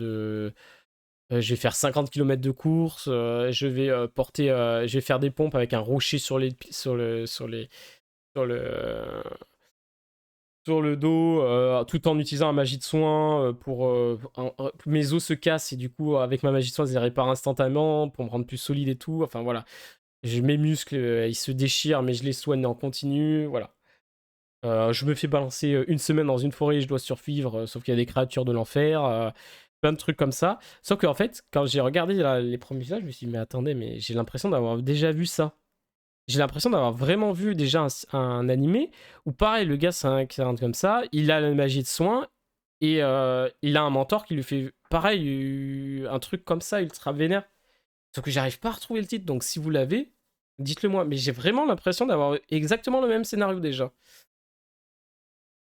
je vais faire 50 km de course, je vais faire des pompes avec un rocher sur le dos, tout en utilisant la magie de soin mes os se cassent et du coup avec ma magie de soin je les répare instantanément pour me rendre plus solide et tout. Enfin voilà, mes muscles ils se déchirent mais je les soigne en continu. Voilà. Je me fais balancer une semaine dans une forêt et je dois survivre, sauf qu'il y a des créatures de l'enfer, plein de trucs comme ça. Sauf qu'en fait, quand j'ai regardé les premiers visages, je me suis dit, mais attendez, mais j'ai l'impression d'avoir déjà vu ça. J'ai l'impression d'avoir vraiment vu déjà un animé où pareil, le gars c'est un comme ça, il a la magie de soin et il a un mentor qui lui fait pareil, un truc comme ça, ultra vénère. Sauf que j'arrive pas à retrouver le titre, donc si vous l'avez, dites-le moi. Mais j'ai vraiment l'impression d'avoir exactement le même scénario déjà.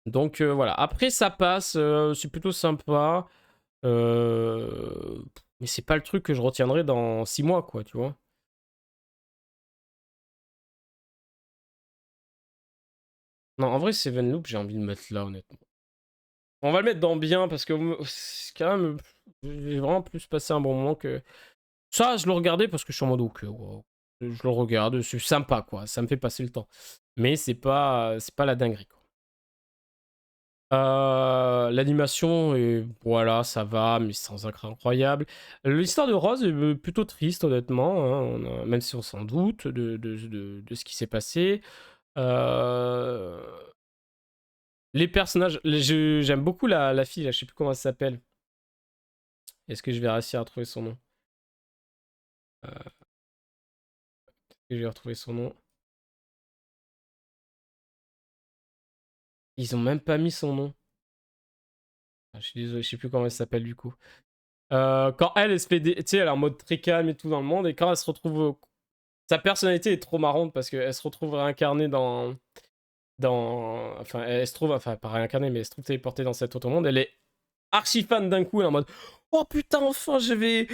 Donc voilà, après ça passe, c'est plutôt sympa. Mais c'est pas le truc que je retiendrai dans 6 mois, quoi, tu vois. Non, en vrai, Seven Loop, j'ai envie de le mettre là, honnêtement. On va le mettre dans bien parce que c'est quand même. J'ai vraiment plus passé un bon moment que. Ça, je le regardais parce que je suis en mode ok, wow. Je le regarde, c'est sympa, quoi. Ça me fait passer le temps. Mais c'est pas la dinguerie, quoi. L'animation, voilà, ça va, mais sans être incroyable. L'histoire de Rose est plutôt triste, honnêtement, hein, même si on s'en doute de ce qui s'est passé. Euh, les personnages, j'aime beaucoup la fille, là, je sais plus comment elle s'appelle. Est-ce que je vais réussir à trouver son nom? Je vais retrouver son nom. Ils ont même pas mis son nom. Ah, je suis désolé, je sais plus comment elle s'appelle du coup. Quand elle se fait tu sais, elle est en mode très calme et tout dans le monde, et quand elle se retrouve. Sa personnalité est trop marrante parce qu'elle se retrouve réincarnée Enfin, elle se trouve. Enfin, pas réincarnée, mais elle se trouve téléportée dans cet autre monde. Elle est archi fan d'un coup, elle est en mode. Oh putain, enfin, je vais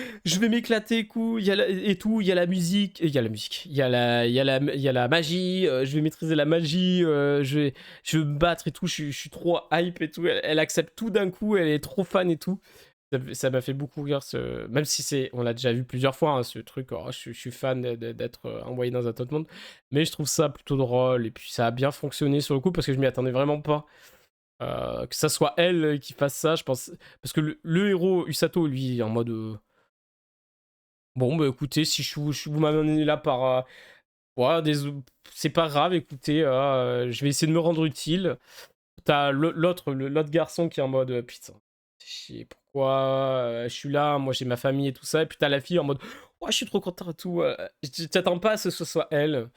m'éclater, coup. Et tout, il y a la musique. Il y a la musique. Il y a la magie. Je vais maîtriser la magie. Je vais me battre et tout. Je suis trop hype et tout. Elle accepte tout d'un coup. Elle est trop fan et tout. Ça m'a fait beaucoup rire, même si on l'a déjà vu plusieurs fois, hein, ce truc. Oh, je suis fan d'être envoyé dans un autre monde, mais je trouve ça plutôt drôle. Et puis ça a bien fonctionné sur le coup parce que je m'y attendais vraiment pas. Que ça soit elle qui fasse ça, je pense. Parce que le héros, Usato, lui, est en mode. Bon, bah écoutez, si vous m'amenez là par. Ouais, c'est pas grave, écoutez, je vais essayer de me rendre utile. T'as l'autre garçon qui est en mode putain, chier, pourquoi je suis là, moi j'ai ma famille et tout ça. Et puis t'as la fille en mode ouais, je suis trop content et tout. T'attends pas à ce que ce soit elle.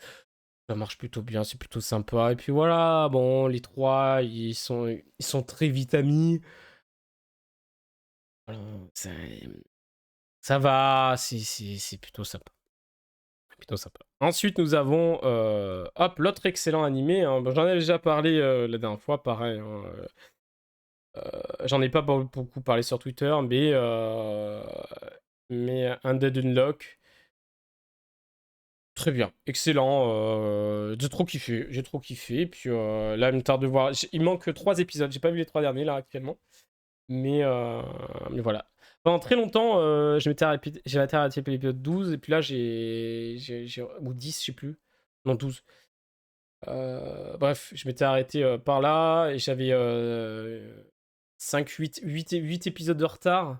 Ça marche plutôt bien, c'est plutôt sympa. Et puis voilà, bon, les trois, ils sont très vite amis. Voilà, ça va, c'est plutôt sympa. Plutôt sympa. Ensuite, nous avons hop, l'autre excellent animé, hein. Bon, j'en ai déjà parlé la dernière fois, pareil, hein. J'en ai pas beaucoup parlé sur Twitter, mais Undead Unlock, très bien, excellent. J'ai trop kiffé, j'ai trop kiffé. Et puis là, il me tarde de voir. Il manque 3 épisodes. J'ai pas vu les 3 derniers là actuellement, mais voilà. Pendant très longtemps, j'ai arrêté l'épisode 12 et puis là ou 10, je sais plus. Non, 12. Bref, je m'étais arrêté par là et j'avais 5, 8 épisodes de retard.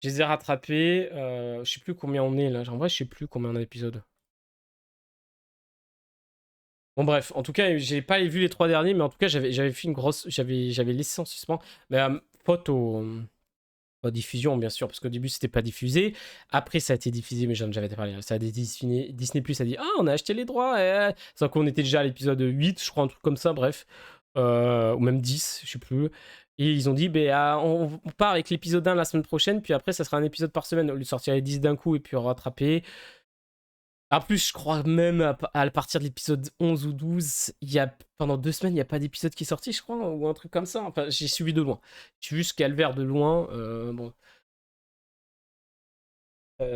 Je les ai rattrapés. Je sais plus combien on est là. En vrai, je sais plus combien on a d'épisodes. Bon, bref, en tout cas, j'ai pas vu les 3 derniers, mais en tout cas, j'avais fait une grosse. J'avais laissé en suspens. Mais faute aux diffusions, bien sûr, parce qu'au début, c'était pas diffusé. Après, ça a été diffusé, mais j'avais parlé. Ça a été Disney Plus a dit ah, on a acheté les droits. Sans qu'on était déjà à l'épisode 8, je crois, un truc comme ça, bref. Ou même 10, je sais plus. Et ils ont dit, on part avec l'épisode 1 la semaine prochaine, puis après, ça sera un épisode par semaine. Au lieu de sortir les 10 d'un coup et puis rattraper. En plus, je crois même à partir de l'épisode 11 ou 12, pendant 2 semaines, il n'y a pas d'épisode qui est sorti, je crois, ou un truc comme ça. Enfin, j'ai suivi de loin. J'ai vu ce calvaire de loin. Bon.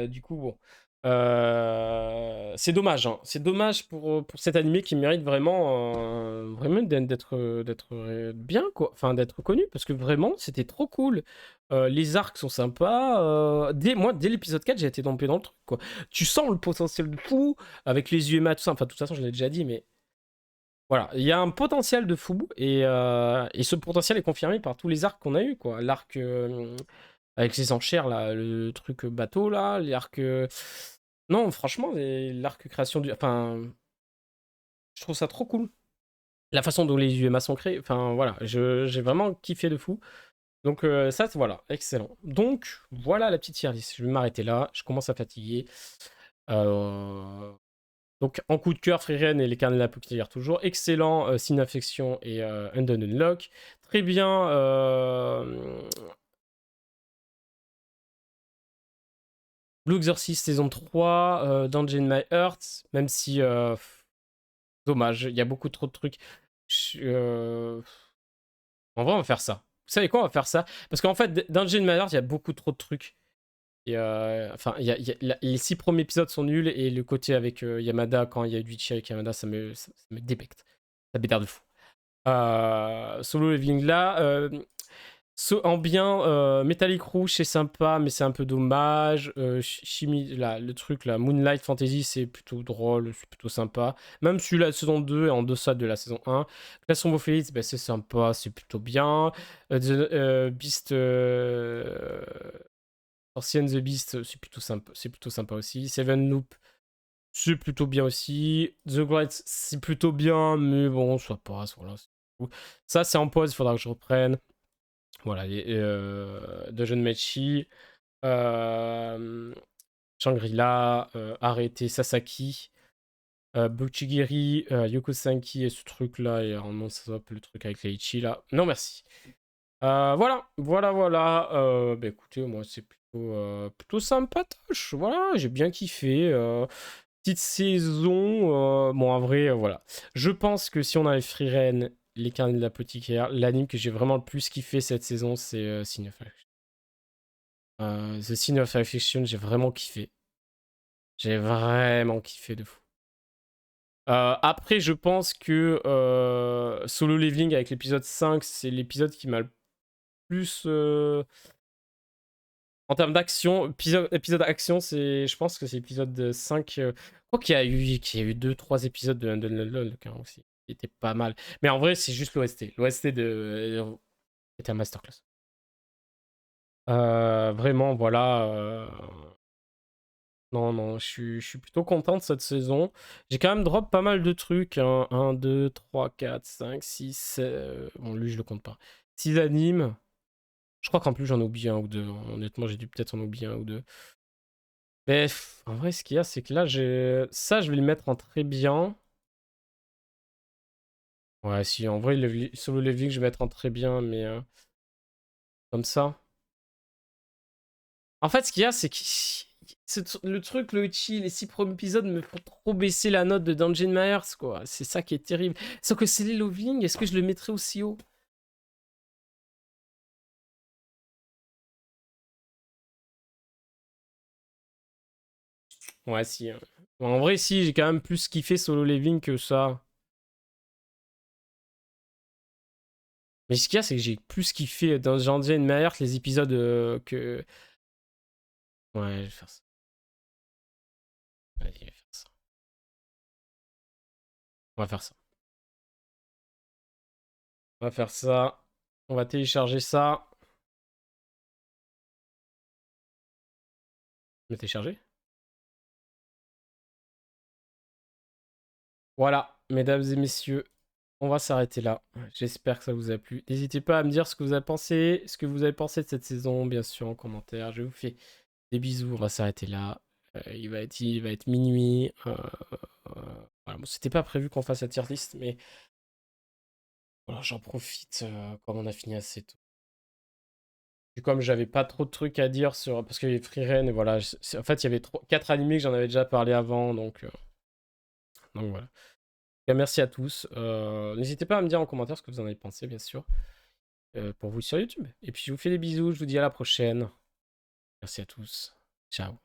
Du coup, bon. C'est dommage, hein. C'est dommage pour cet animé qui mérite vraiment d'être bien, quoi. Enfin, d'être connu, parce que vraiment, c'était trop cool. Les arcs sont sympas. Moi, dès l'épisode 4, j'ai été tombé dans le truc, quoi. Tu sens le potentiel de fou, avec les UMA, tout ça. Enfin, de toute façon, je l'ai déjà dit, mais voilà. Il y a un potentiel de fou, et ce potentiel est confirmé par tous les arcs qu'on a eu, quoi. L'arc. Avec les enchères, là, le truc bateau, là, l'arc. Non, franchement, l'arc création du. Enfin, je trouve ça trop cool. La façon dont les UMA sont créés. Enfin, voilà, j'ai vraiment kiffé de fou. Donc, ça, voilà, excellent. Donc, voilà la petite tier list. Je vais m'arrêter là. Je commence à fatiguer. Euh, Donc, en coup de cœur, Freeren et les carnets d'Apocalypse toujours. Excellent, Sin Affection et Undone Unlock. Très bien. Blue Exorcist saison 3, Dungeon My Heart, même si dommage, il y a beaucoup trop de trucs. En vrai, on va faire ça. Vous savez quoi, on va faire ça? Parce qu'en fait, Dungeon My Heart, il y a beaucoup trop de trucs. Et enfin, les 6 premiers épisodes sont nuls et le côté avec Yamada, quand il y a du Ichi avec Yamada, ça me débecte. Ça m'énerve de fou. Solo Leveling là, En bien, Metallic Rouge, c'est sympa, mais c'est un peu dommage. Chimie, là, le truc, là, Moonlight Fantasy, c'est plutôt drôle, c'est plutôt sympa. Même si la saison 2 est en deçà de la saison 1. Class of Fates, ben, c'est sympa, c'est plutôt bien. Beast. Ancienne The Beast, c'est plutôt sympa aussi. Seven Loop, c'est plutôt bien aussi. The Great, c'est plutôt bien, mais bon, ça passe, voilà. Ça, c'est en pause, il faudra que je reprenne. Voilà, Dungeon Mechi, euh, Shangri-La, Arrêté, Sasaki, Buchigiri, Yoko Sanki et ce truc-là, et en non, ça le truc avec Leichi là. Non, merci. Voilà. Bah écoutez, moi, c'est plutôt sympatoche. Voilà, j'ai bien kiffé. Petite saison. Bon, en vrai, voilà. Je pense que si on avait Frieren, les carnets de l'apothicaire, l'anime que j'ai vraiment le plus kiffé cette saison, c'est Sign of Life. The Sin of Affliction, j'ai vraiment kiffé. J'ai vraiment kiffé de fou. Après, je pense que Solo Leveling avec l'épisode 5, c'est l'épisode qui m'a le plus. En termes d'action, épisode action, je pense que c'est l'épisode 5. Je crois qu'il y a eu 2-3 épisodes de Undead aussi, qui étaient pas mal. Mais en vrai, c'est juste l'OST. L'OST était un masterclass. Vraiment, voilà. Non, je suis plutôt content de cette saison. J'ai quand même drop pas mal de trucs. 1, 2, 3, 4, 5, 6. Bon, lui, je le compte pas. 6 animes. Je crois qu'en plus, j'en ai oublié un ou deux. Honnêtement, j'ai dû peut-être en oublier un ou deux. Mais en vrai, ce qu'il y a, c'est que là, ça, je vais le mettre en très bien. Ouais, si, en vrai, Solo Leveling, je vais mettre en très bien, mais comme ça. En fait, ce qu'il y a, c'est que le truc, le Uchi, les 6 premiers épisodes me font trop baisser la note de Dungeon Myers, quoi. C'est ça qui est terrible. Sauf que c'est les Loving, est-ce que je le mettrais aussi haut? Ouais, si. En vrai, si, j'ai quand même plus kiffé Solo Leveling que ça. Mais ce qu'il y a, c'est que j'ai plus kiffé dans Dungeon Myers les épisodes que. Ouais, je vais faire ça. Vas-y, je vais faire ça. On va faire ça. On va faire ça. On va télécharger ça. Je vais télécharger. Voilà, mesdames et messieurs, on va s'arrêter là. J'espère que ça vous a plu. N'hésitez pas à me dire ce que vous avez pensé, de cette saison, bien sûr, en commentaire. Je vous fais des bisous. On va s'arrêter là. Il va être minuit. Voilà. Bon, c'était pas prévu qu'on fasse la tier list, mais voilà, j'en profite comme on a fini assez tôt. Et comme j'avais pas trop de trucs à dire sur. Parce qu'il y avait Frieren, et voilà. En fait, il y avait 4 animés que j'en avais déjà parlé avant, donc voilà. Merci à tous. N'hésitez pas à me dire en commentaire ce que vous en avez pensé, bien sûr, pour vous sur YouTube. Et puis je vous fais des bisous, je vous dis à la prochaine. Merci à tous. Ciao.